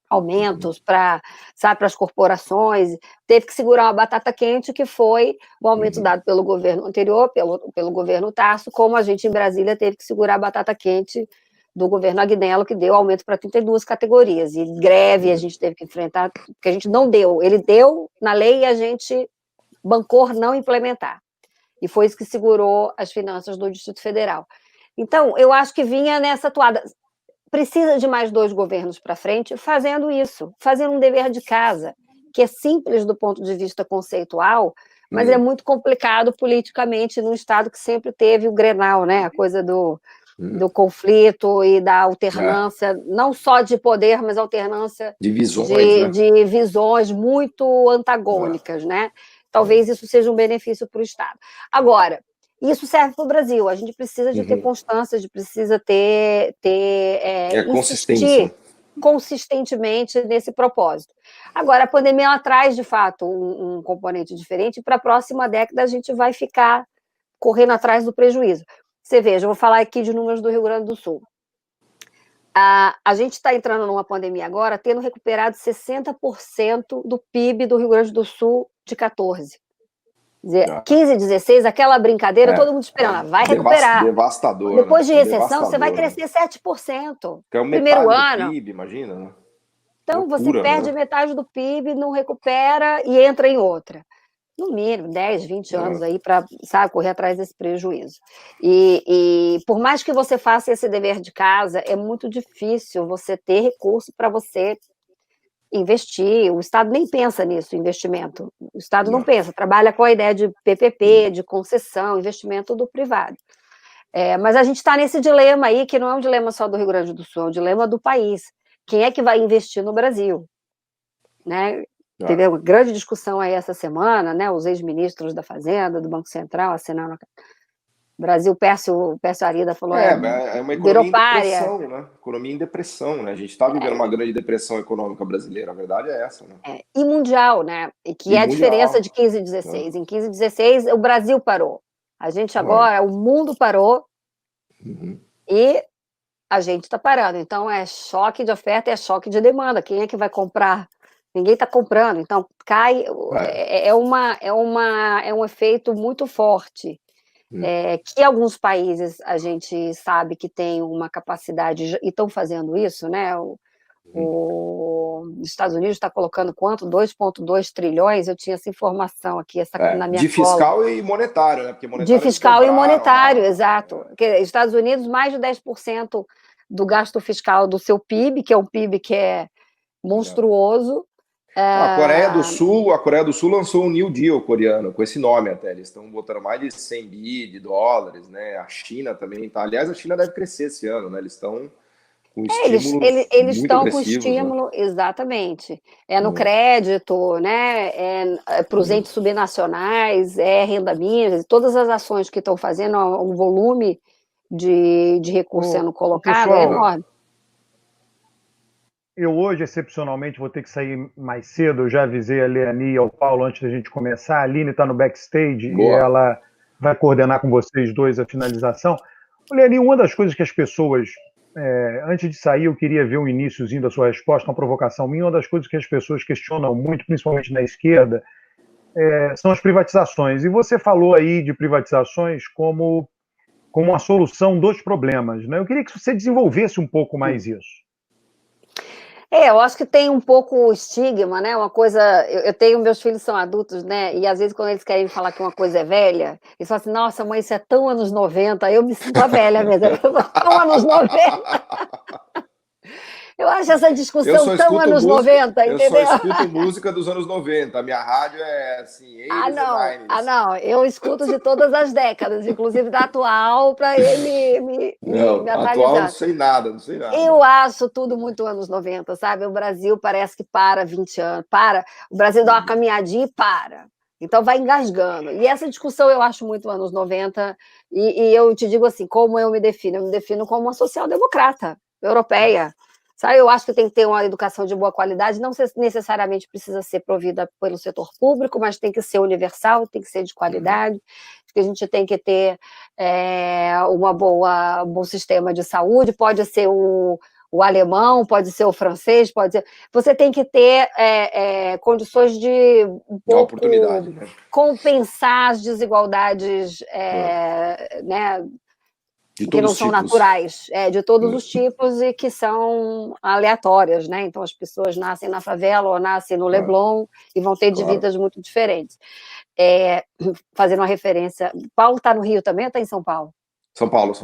aumentos para as corporações, teve que segurar uma batata quente, que foi o aumento dado pelo governo anterior, pelo governo Tarso, como a gente em Brasília teve que segurar a batata quente do governo Agnello, que deu aumento para 32 categorias, e greve a gente teve que enfrentar, porque a gente não deu, ele deu na lei e a gente bancou não implementar, e foi isso que segurou as finanças do Distrito Federal. Então, eu acho que vinha nessa toada. Precisa de mais 2 governos para frente fazendo isso, fazendo um dever de casa, que é simples do ponto de vista conceitual, mas é muito complicado politicamente num Estado que sempre teve o Grenal, né? A coisa do conflito e da alternância, não só de poder, mas alternância de visões, de visões muito antagônicas, né? Talvez isso seja um benefício para o Estado. Agora, isso serve para o Brasil. A gente precisa de ter constância, precisa insistir consistentemente nesse propósito. Agora, a pandemia ela traz, de fato, um componente diferente, e para a próxima década a gente vai ficar correndo atrás do prejuízo. Você veja, eu vou falar aqui de números do Rio Grande do Sul. A gente está entrando numa pandemia agora, tendo recuperado 60% do PIB do Rio Grande do Sul de 14. 15, 16, aquela brincadeira, todo mundo esperando, vai recuperar. Devastador. Depois de recessão, você vai crescer 7%. Que é primeiro ano. Do PIB, imagina, né? Então, loucura, você perde metade do PIB, não recupera e entra em outra. No mínimo, 10, 20 anos aí para, correr atrás desse prejuízo. E por mais que você faça esse dever de casa, é muito difícil você ter recurso para você investir. O Estado nem pensa nisso, investimento. O Estado não pensa, trabalha com a ideia de PPP, de concessão, investimento do privado. Mas a gente está nesse dilema aí, que não é um dilema só do Rio Grande do Sul, é um dilema do país. Quem é que vai investir no Brasil? Né? Teve uma grande discussão aí essa semana, né? Os ex-ministros da Fazenda, do Banco Central, assinaram. Brasil, Pércio Arida falou... É uma economia em depressão, né? Economia em depressão, né? A gente está vivendo uma grande depressão econômica brasileira, a verdade é essa, né? E mundial, né? E que é a diferença de 15 e 16. Em 15 e 16, o Brasil parou. A gente agora, o mundo parou e a gente está parando. Então, é choque de oferta e é choque de demanda. Quem é que vai comprar? Ninguém está comprando. Então, cai... É um efeito muito forte. Que alguns países a gente sabe que tem uma capacidade e estão fazendo isso, né? Os Estados Unidos está colocando quanto? 2,2 trilhões, eu tinha essa informação aqui na minha de fiscal e monetário, né? Porque monetário de fiscal e monetário, exato. Porque Estados Unidos, mais de 10% do gasto fiscal do seu PIB, que é um PIB que é monstruoso. A Coreia do Sul lançou um New Deal coreano, com esse nome até. Eles estão botando mais de 100 bi de dólares, né? A China também tá. Aliás, a China deve crescer esse ano, né? Eles estão com estímulo. Eles estão com estímulo, né? Exatamente. No crédito, né? Para os entes subnacionais, renda mínima, todas as ações que estão fazendo, um volume de recursos sendo colocado é enorme. Eu hoje, excepcionalmente, vou ter que sair mais cedo. Eu já avisei a Leani e ao Paulo antes da gente começar. A Aline está no backstage e ela vai coordenar com vocês dois a finalização. Leani, uma das coisas que as pessoas Antes de sair, eu queria ver o iniciozinho da sua resposta, uma provocação minha. Uma das coisas que as pessoas questionam muito, principalmente na esquerda, são as privatizações. E você falou aí de privatizações como uma solução dos problemas, né? Eu queria que você desenvolvesse um pouco mais isso. Eu acho que tem um pouco o estigma, né? Uma coisa. Eu tenho, meus filhos são adultos, né? E às vezes, quando eles querem falar que uma coisa é velha, eles falam assim: nossa, mãe, isso é tão anos 90. Eu me sinto a velha mesmo. Eu falo, tão anos 90. Eu acho essa discussão tão anos 90, eu só entendeu? escuto música dos anos 90. A minha rádio é assim, 80s and 90s. Não, eu escuto de todas as décadas, inclusive da atual, para ele me atual atualizar. não sei nada, não sei nada. Eu acho tudo muito anos 90, sabe? O Brasil parece que para 20 anos, o Brasil dá uma caminhadinha e para. Então vai engasgando. E essa discussão eu acho muito anos 90, e eu te digo assim, como eu me defino? Eu me defino como uma social-democrata europeia. Sabe? Eu acho que tem que ter uma educação de boa qualidade, não necessariamente precisa ser provida pelo setor público, mas tem que ser universal, tem que ser de qualidade, que a gente tem que ter um bom sistema de saúde, pode ser o alemão, pode ser o francês, pode ser... Você tem que ter condições de um pouco né? compensar as desigualdades, né? Que não são naturais, de todos os tipos e que são aleatórias, né? Então as pessoas nascem na favela ou nascem no Leblon e vão ter de vidas muito diferentes. Fazendo uma referência, Paulo está no Rio também ou está em São Paulo? São Paulo.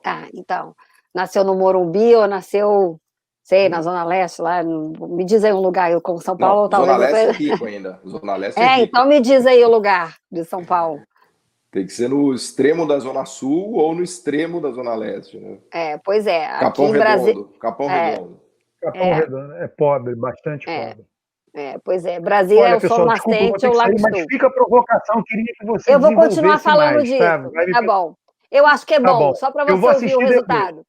Tá, então, nasceu no Morumbi ou nasceu, sei, na Zona Leste, lá, me diz aí um lugar, eu como São Paulo... Não, talvez Zona Leste é rico ainda, Zona Leste é rico. Então me diz aí o lugar de São Paulo. Tem que ser no extremo da Zona Sul ou no extremo da Zona Leste, né? Pois é. Capão Redondo. Capão Redondo é pobre, bastante pobre. Pois é. Brasília é o sol nascente ou o Lago Sul. Mas fica a provocação, queria que você Eu vou continuar falando mais, disso, tá bom. Eu acho que é bom, só para você ouvir o resultado.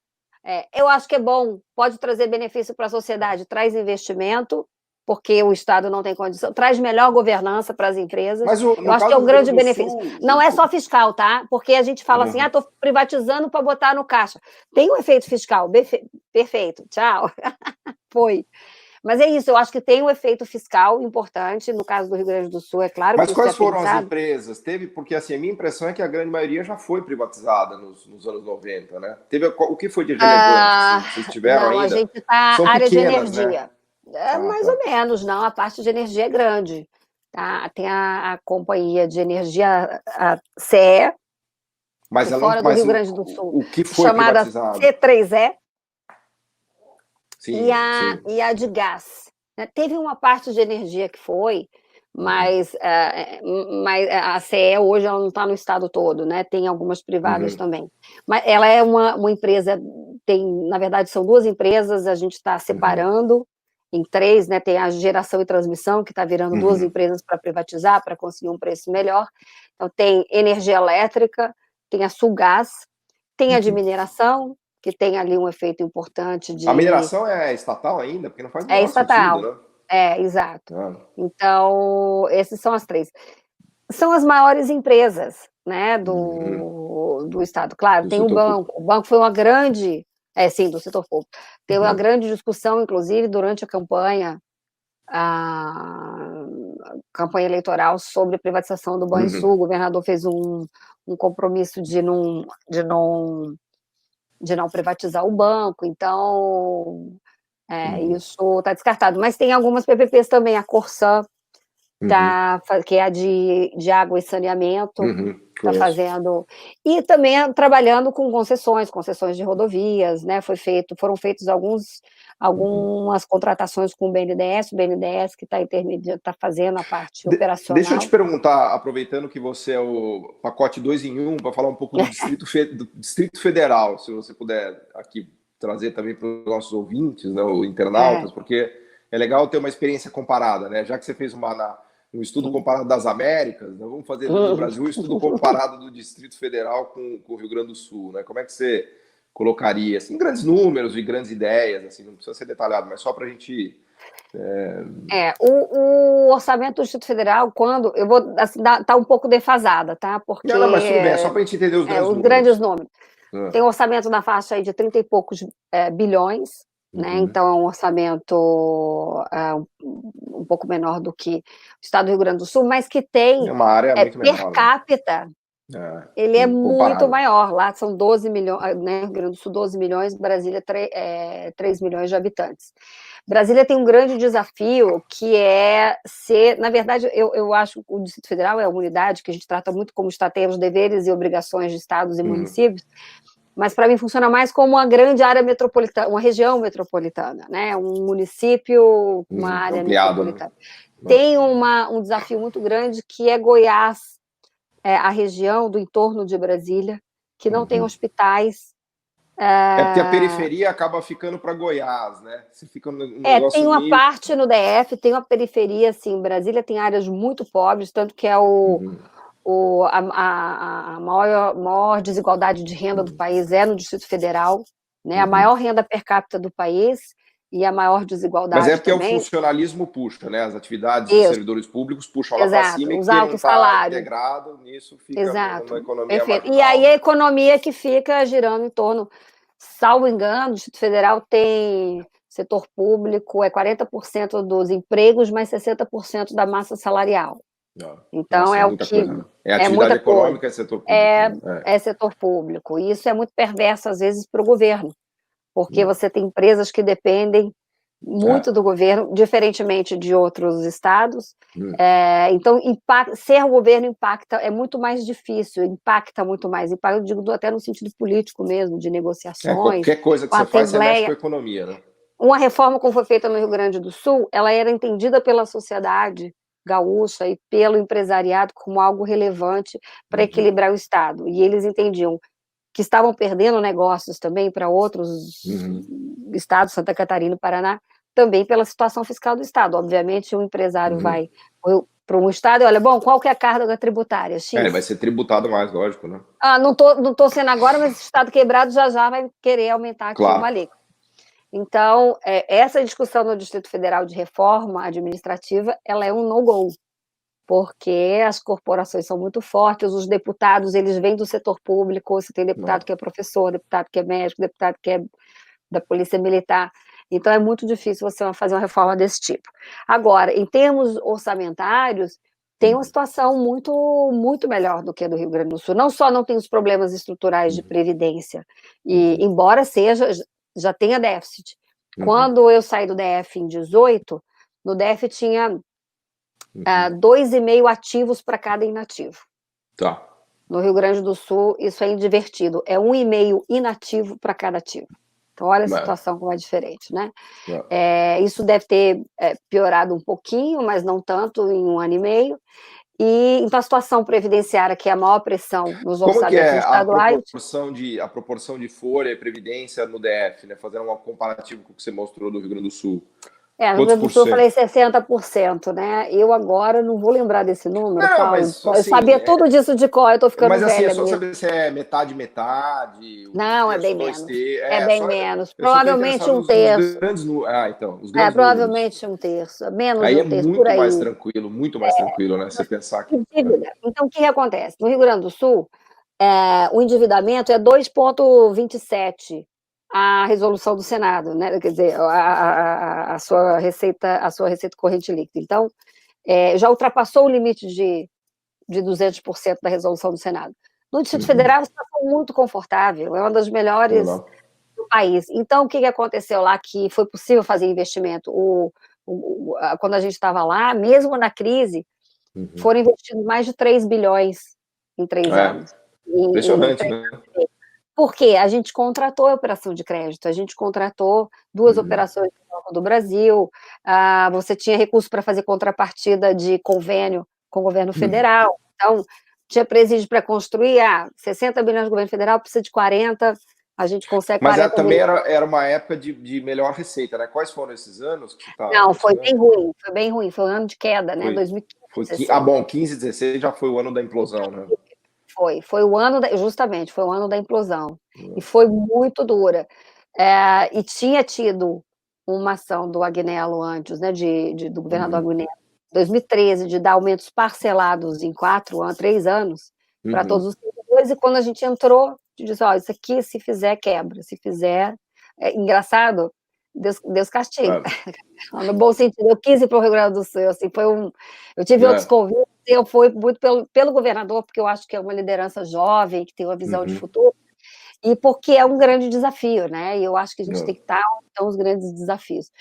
Eu acho que é bom, pode trazer benefício para a sociedade, traz investimento, porque o Estado não tem condição, traz melhor governança para as empresas. Mas eu acho que é um grande benefício. Não é só fiscal, tá? Porque a gente fala assim, estou privatizando para botar no caixa. Tem um efeito fiscal, perfeito, tchau. Foi. Mas é isso, eu acho que tem um efeito fiscal importante, no caso do Rio Grande do Sul, é claro. Mas quais foram as empresas? Porque assim, a minha impressão é que a grande maioria já foi privatizada nos anos 90, né? O que foi de relevante? Vocês tiveram ainda? A gente está na área de energia. Né? Mais ou menos, não, a parte de energia é grande. Tá? Tem a companhia de energia, a CE, mas fora do Rio Grande do Sul, o que foi chamada privatizado? C3E, sim, e a de gás. Teve uma parte de energia que foi, mas a CE hoje ela não está no estado todo, né? Tem algumas privadas também. Mas ela é uma empresa, na verdade, são duas empresas, a gente está separando em três, né? Tem a geração e transmissão, que está virando duas empresas para privatizar, para conseguir um preço melhor. Então, tem energia elétrica, tem a Sulgás, tem a de mineração, que tem ali um efeito importante de... A mineração é estatal ainda? Porque não faz menor estatal. sentido, né? Exato. Então, esses são as três. São as maiores empresas, né, do Estado. Claro, tem o banco. O banco foi uma grande... sim, do setor público. Teve uma grande discussão, inclusive, durante a campanha eleitoral sobre a privatização do Banrisul. O governador fez um compromisso de não privatizar o banco, então isso está descartado. Mas tem algumas PPPs também, a Corsan, que é a de água e saneamento, está fazendo, e também trabalhando com concessões de rodovias, né? Foram feitos algumas contratações com o BNDES que está fazendo a parte operacional. Deixa eu te perguntar, aproveitando que você é o pacote 2 em 1, para falar um pouco do Distrito Federal, se você puder aqui trazer também para os nossos ouvintes, né, os internautas, porque é legal ter uma experiência comparada, né? Já que você fez um estudo comparado das Américas, né? Vamos fazer no Brasil um estudo comparado do Distrito Federal com o Rio Grande do Sul, né? Como é que você colocaria, assim, grandes números e grandes ideias, assim, não precisa ser detalhado, mas só para a gente... O orçamento do Distrito Federal, eu vou, assim, tá um pouco defasada, tá? Porque... Não, mas tudo bem, é só para a gente entender os grandes números. tem um orçamento na faixa aí de 30 e poucos bilhões, né? Então é um orçamento um pouco menor do que o estado do Rio Grande do Sul, mas que tem uma área muito menor, per capita, ele é muito maior. Lá são 12 milhões, né? Rio Grande do Sul 12 milhões, Brasília 3 milhões de habitantes. Brasília tem um grande desafio que é ser, na verdade, eu acho que o Distrito Federal é uma unidade que a gente trata muito como tem os deveres e obrigações de estados e municípios, mas para mim funciona mais como uma grande área metropolitana, uma região metropolitana, né? Um município, uma área ampliado, metropolitana. Né? Tem um desafio muito grande que é Goiás, a região do entorno de Brasília, que não tem hospitais. Porque a periferia acaba ficando para Goiás, né? Você fica no negócio tem uma parte no DF, tem uma periferia, assim, Brasília tem áreas muito pobres, tanto que é a maior desigualdade de renda do país é no Distrito Federal, né? A maior renda per capita do país e a maior desigualdade. Mas é porque também. O funcionalismo puxa, né? As atividades dos servidores públicos puxam lá para cima e os quem não altos está salários. integrado nisso fica numa economia Perfeito. marginal. E aí a economia que fica girando em torno, salvo engano, o Distrito Federal tem setor público, 40% dos empregos, mais 60% da massa salarial. Então é o que coisa, né? É atividade econômica, é setor público. É setor público. E isso é muito perverso, às vezes, para o governo, porque você tem empresas que dependem muito do governo, diferentemente de outros estados. Então, ser o governo impacta, é muito mais difícil, impacta muito mais. Eu digo até no sentido político mesmo, de negociações. Qualquer coisa que você faz, você mexe com a economia, né? Uma reforma como foi feita no Rio Grande do Sul, ela era entendida pela sociedade gaúcha e pelo empresariado como algo relevante para equilibrar o Estado. E eles entendiam que estavam perdendo negócios também para outros estados, Santa Catarina e Paraná, também pela situação fiscal do Estado. Obviamente, o empresário vai para um Estado e olha, bom, qual que é a carga tributária? X. Ele vai ser tributado mais, lógico, né? Não tô sendo agora, mas esse Estado quebrado já vai querer aumentar aqui uma alíquota. Então, essa discussão no Distrito Federal de reforma administrativa, ela é um no-go, porque as corporações são muito fortes, os deputados, eles vêm do setor público, você tem deputado que é professor, deputado que é médico, deputado que é da Polícia Militar, então é muito difícil você fazer uma reforma desse tipo. Agora, em termos orçamentários, tem uma situação muito, muito melhor do que a do Rio Grande do Sul. Não só não tem os problemas estruturais de previdência, e embora já tenha déficit. Quando eu saí do DF em 18, no DF tinha 2,5 ativos para cada inativo. No Rio Grande do Sul, isso é invertido, é 1,5 inativo para cada ativo. Então, olha a situação como é diferente, né? Isso deve ter piorado um pouquinho, mas não tanto, em 1 ano e meio. Então, a situação previdenciária, que é a maior pressão nos orçamentos estaduais... a proporção de folha e previdência no DF, né? Fazendo um comparativo com o que você mostrou do Rio Grande do Sul. No Rio Grande do Sul eu falei 60%, né? Eu agora não vou lembrar desse número, Paulo. Mas, eu sabia tudo disso de cor, eu estou ficando velha. Mas assim, é só saber se é metade. Não, é bem menos. Menos. Provavelmente um terço. Os grandes provavelmente um terço. Menos aí de um terço, por aí. Muito mais tranquilo, né? Você pensar que... Então, o que acontece? No Rio Grande do Sul, o endividamento é 2,27 a resolução do Senado, né? Quer dizer, a sua receita corrente líquida. Então, já ultrapassou o limite de 200% da resolução do Senado. No Distrito Federal, a situação é muito confortável, é uma das melhores do país. Então, o que aconteceu lá que foi possível fazer investimento? Quando a gente estava lá, mesmo na crise, foram investidos mais de 3 bilhões em 3 anos. Impressionante, né? Por quê? A gente contratou a operação de crédito, a gente contratou 2 operações do Banco do Brasil, você tinha recurso para fazer contrapartida de convênio com o governo federal, então tinha presídio para construir, 60 bilhões do governo federal, precisa de 40, a gente consegue 40 Mas também era uma época de melhor receita, né? Quais foram esses anos que você está... Não, foi bem ruim, foi um ano de queda, né? 2015. Bom, 15, 16 já foi o ano da implosão, né? Foi o ano, justamente, foi o ano da implosão. E foi muito dura. E tinha tido uma ação do Agnello antes, né, do governador Agnello, em 2013, de dar aumentos parcelados em 3 anos, para todos os servidores, e quando a gente entrou, diz, ó, isso aqui, se fizer, quebra. Se fizer... É engraçado, Deus castiga. No bom sentido, eu quis ir para o Rio Grande do Sul, assim, eu tive outros convites, eu fui muito pelo governador, porque eu acho que é uma liderança jovem, que tem uma visão de futuro, e porque é um grande desafio, né? E eu acho que a gente tem que estar os grandes desafios.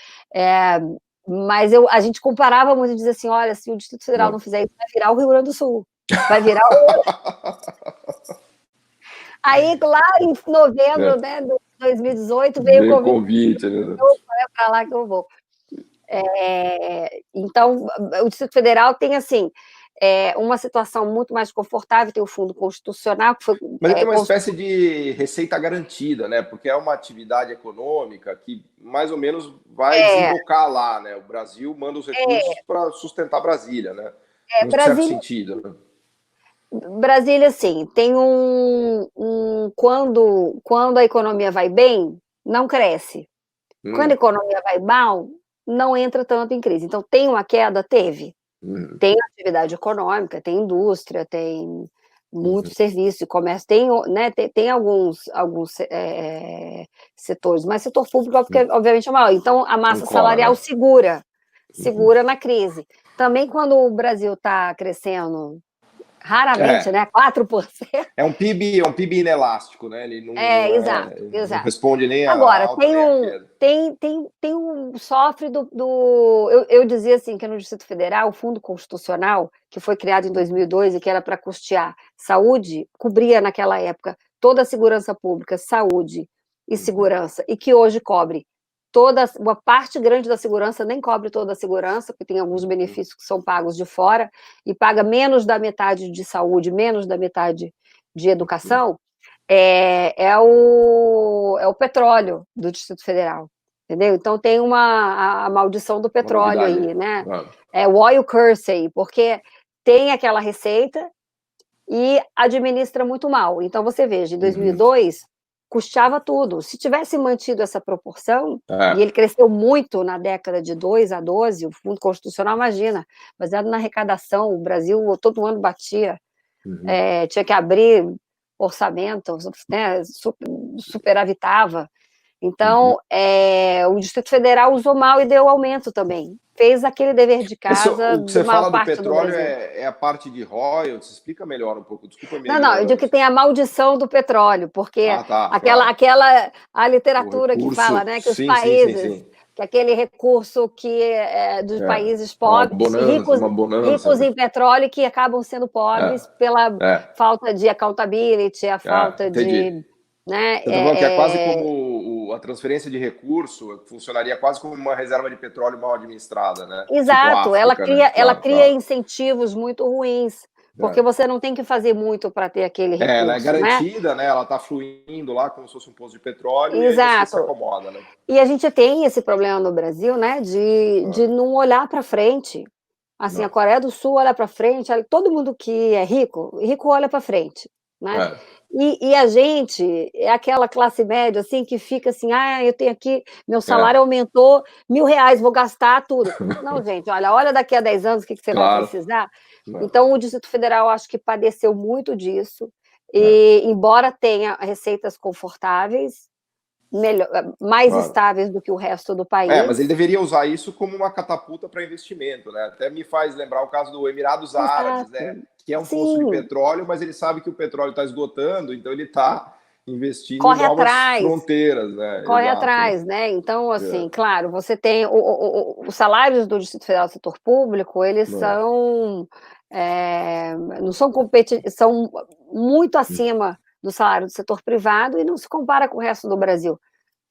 Mas a gente comparava muito e dizia assim, olha, se o Distrito Federal não fizer isso, vai virar o Rio Grande do Sul, vai virar o... Aí, lá em novembro, né, de 2018, veio o convite. É para lá que eu vou. Então, o Distrito Federal tem, assim, uma situação muito mais confortável, tem o Fundo Constitucional, que foi... Mas tem uma espécie de receita garantida, né? Porque é uma atividade econômica que, mais ou menos, vai desembocar lá, né? O Brasil manda os recursos para sustentar Brasília, né? Num certo sentido, né? Brasília, sim, tem quando a economia vai bem, não cresce. Quando a economia vai mal, não entra tanto em crise. Então, tem uma queda? Teve. Tem atividade econômica, tem indústria, tem muito serviço, comércio, tem alguns setores, mas setor público, obviamente, é maior. Então, a massa salarial segura na crise. Também, quando o Brasil está crescendo... Raramente, né? 4%. É um PIB inelástico, né? Ele não, exato. Não responde nem Agora, a alta nem a queda. Sofre eu dizia assim, que no Distrito Federal, o Fundo Constitucional, que foi criado em 2002 e que era para custear saúde, cobria naquela época toda a segurança pública, saúde e segurança, e que hoje cobre uma parte grande da segurança, nem cobre toda a segurança, porque tem alguns benefícios que são pagos de fora, e paga menos da metade de saúde, menos da metade de educação, é o petróleo do Distrito Federal, entendeu? Então tem a maldição do petróleo aí, né? É o oil curse aí, porque tem aquela receita e administra muito mal. Então você veja, em 2002... custeava tudo. Se tivesse mantido essa proporção, e ele cresceu muito na década de 2 a 12, o Fundo Constitucional, imagina, baseado na arrecadação, o Brasil todo ano batia, tinha que abrir orçamento, né, superavitava. Então, o Distrito Federal usou mal e deu aumento também. Fez aquele dever de casa. O que você fala do petróleo é a parte de royalties? Explica melhor um pouco, desculpa me. Não, eu digo que tem a maldição do petróleo, porque a literatura que fala, né, que os países, que aquele recurso que dos países pobres, ricos em petróleo, que acabam sendo pobres pela falta de accountability, a falta de... Né, você está falando que é quase como a transferência de recurso, funcionaria quase como uma reserva de petróleo mal administrada, né? Exato, tipo África, ela cria incentivos muito ruins, porque você não tem que fazer muito para ter aquele recurso. Ela é garantida, né? Ela está fluindo lá como se fosse um poço de petróleo. Exato. E aí você se acomoda, né? E a gente tem esse problema no Brasil, né, de não olhar para frente. Assim, a Coreia do Sul olha para frente, todo mundo que é rico olha para frente, né? E a gente é aquela classe média, assim, que fica assim, eu tenho aqui, meu salário aumentou R$1.000, vou gastar tudo. Não, gente, olha daqui a 10 anos o que você vai precisar. Então, o Distrito Federal, acho que padeceu muito disso, e embora tenha receitas confortáveis, mais estáveis do que o resto do país. Mas ele deveria usar isso como uma catapulta para investimento, né? Até me faz lembrar o caso do Emirados Árabes, né? Que é um poço de petróleo, mas ele sabe que o petróleo está esgotando, então ele está investindo em novas fronteiras, né? Corre atrás, né? Então, assim, claro, você tem os salários do Distrito Federal do setor público, eles são não são são muito acima do salário do setor privado e não se compara com o resto do Brasil.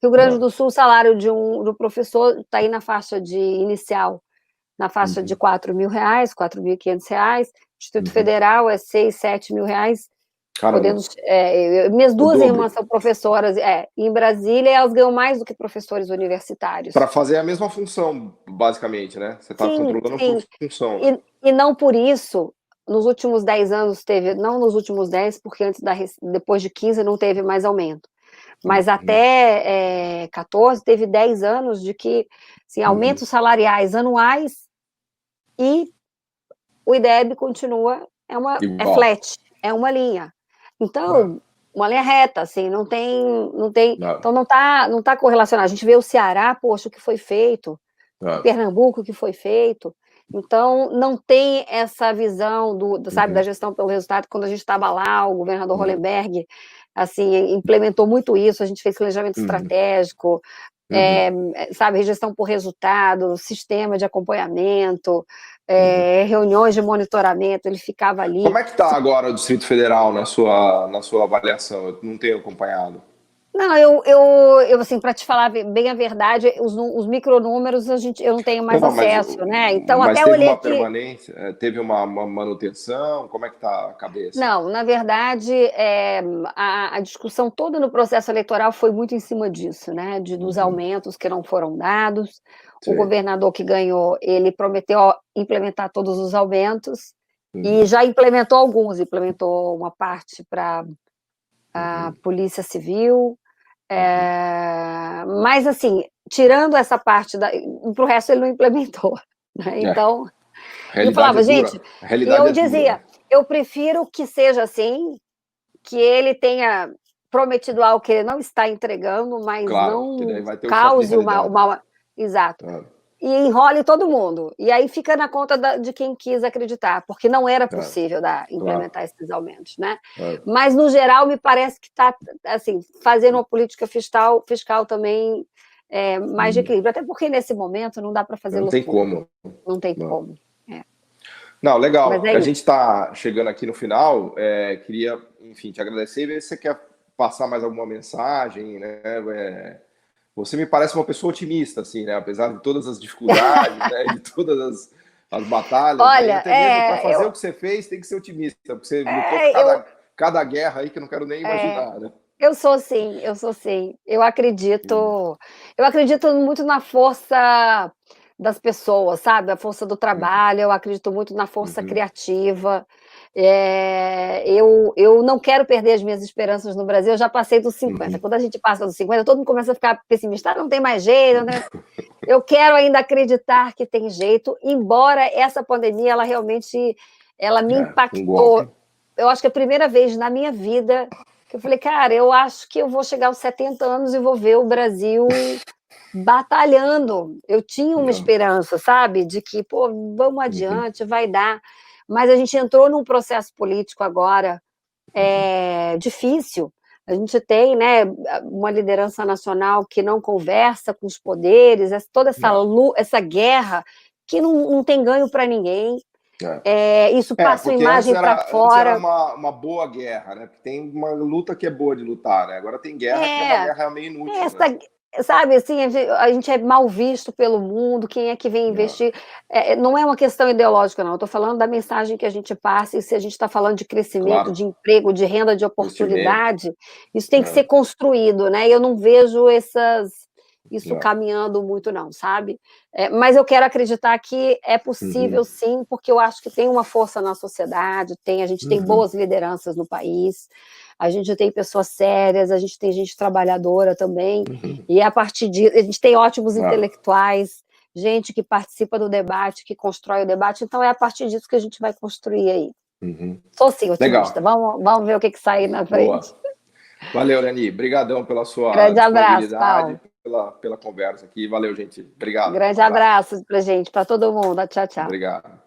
Rio Grande do Sul, o salário do professor está aí na faixa de inicial, na faixa de R$4.000, R$4.500. Distrito Federal é 6, 7 mil reais. Minhas duas irmãs são professoras. Em Brasília, elas ganham mais do que professores universitários. Para fazer a mesma função, basicamente, né? Você está controlando por função. E não por isso, nos últimos 10 anos teve, não nos últimos 10, porque depois de 15 não teve mais aumento. Mas até 14 teve 10 anos de que assim, aumentos salariais anuais e o IDEB continua, é flat, é uma linha. Então, uma linha reta, assim, não tem, Não, então não tá correlacionado. A gente vê o Ceará, poxa, o que foi feito, não. Pernambuco, o que foi feito, então não tem essa visão sabe, da Uhum, gestão pelo resultado. Quando a gente estava lá, o governador uhum, Hollenberg, assim, implementou muito isso, a gente fez planejamento uhum, estratégico, uhum, sabe, gestão por resultado, sistema de acompanhamento, uhum. reuniões de monitoramento, ele ficava ali. Como é que está agora o Distrito Federal na sua avaliação? Eu não tenho acompanhado. Não, eu assim, para te falar bem a verdade, os micronúmeros eu não tenho mais Não, acesso, né? Então, mas até teve olhei uma aqui. permanência, teve uma manutenção? Como é que está a cabeça? Não, na verdade, a discussão toda no processo eleitoral foi muito em cima disso, né? Dos Uhum, aumentos que não foram dados. O sei. governador que ganhou, ele prometeu implementar todos os aumentos e Uhum, já implementou alguns, implementou uma parte para a uhum, Polícia Civil. uhum. Mas, assim, tirando essa parte, para o resto ele não implementou. Né? É, Então, a e eu realidade é falava, dura. gente, A e realidade eu é dura, dizia, né? eu prefiro que seja assim, que ele tenha prometido algo que ele não está entregando, mas Claro, porque daí não vai ter o choque de cause realidade. Exato. Ah, E enrole todo mundo. E aí fica na conta de quem quis acreditar, porque não era ah, possível claro. implementar esses aumentos, né? Ah, Mas, no geral, me parece que está, assim, fazendo uma política fiscal também mais de uhum. equilíbrio. Até porque, nesse momento, não dá para fazer Não tem loucura. como. Não tem Não. como. É. Não, Mas legal. é A isso. gente está chegando aqui no final. Queria, enfim, te agradecer e ver se você quer passar mais alguma mensagem, né? Você me parece uma pessoa otimista, assim, né? Apesar de todas as dificuldades, né? De todas as batalhas, né? E Olha, até mesmo para fazer o que você fez, tem que ser otimista, porque você lutou com é, eu, cada guerra aí que eu não quero nem é, imaginar, né? eu sou sim, eu sou sim. Eu acredito muito na força das pessoas, sabe? A força do Uhum, trabalho, eu acredito muito na força uhum, criativa. Eu não quero perder as minhas esperanças no Brasil, eu já passei dos 50. uhum, Quando a gente passa dos 50, todo mundo começa a ficar pessimista, não tem mais jeito, né? Eu quero ainda acreditar que tem jeito, embora essa pandemia, ela realmente, ela me um golpe. impactou. Eu acho que é a primeira vez na minha vida que eu falei, cara, eu acho que eu vou chegar aos 70 anos e vou ver o Brasil batalhando. Eu tinha uma Não. esperança, sabe, de que, pô, vamos Uhum, adiante, vai dar. Mas a gente entrou num processo político agora uhum, difícil. A gente tem, né, uma liderança nacional que não conversa com os poderes, toda é, essa guerra que não tem ganho para ninguém. é. Isso passa a Porque imagem para antes era fora. uma boa guerra, né? Porque tem uma luta que é boa de lutar, né? Agora tem guerra que é uma É, guerra meio inútil, né? essa, sabe, assim, a gente é mal visto pelo mundo, quem é que vem Não, investir? Não é uma questão ideológica, não. Eu estou falando da mensagem que a gente passa, e se a gente está falando de crescimento, claro, de emprego, de renda, de investimento. oportunidade, isso tem que ser É, construído, né? E eu não vejo isso não. caminhando muito, não, sabe? Mas eu quero acreditar que é Uhum, possível, sim, porque eu acho que tem uma força na sociedade, a gente tem uhum, boas lideranças no país, a gente tem pessoas sérias, a gente tem gente trabalhadora também, uhum. e a partir disso, a gente tem ótimos Claro. intelectuais, gente que participa do debate, que constrói o debate, então é a partir disso que a gente vai construir aí. Uhum. Sou sim otimista, Legal. vamos ver o que sai na frente. Boa. Valeu, Rani. Obrigadão pela sua Grande abraço, disponibilidade, Paulo. pela conversa aqui. Valeu, gente. Obrigado. Um Grande abraço. abraço pra gente, para todo mundo. Tchau, tchau. Obrigado.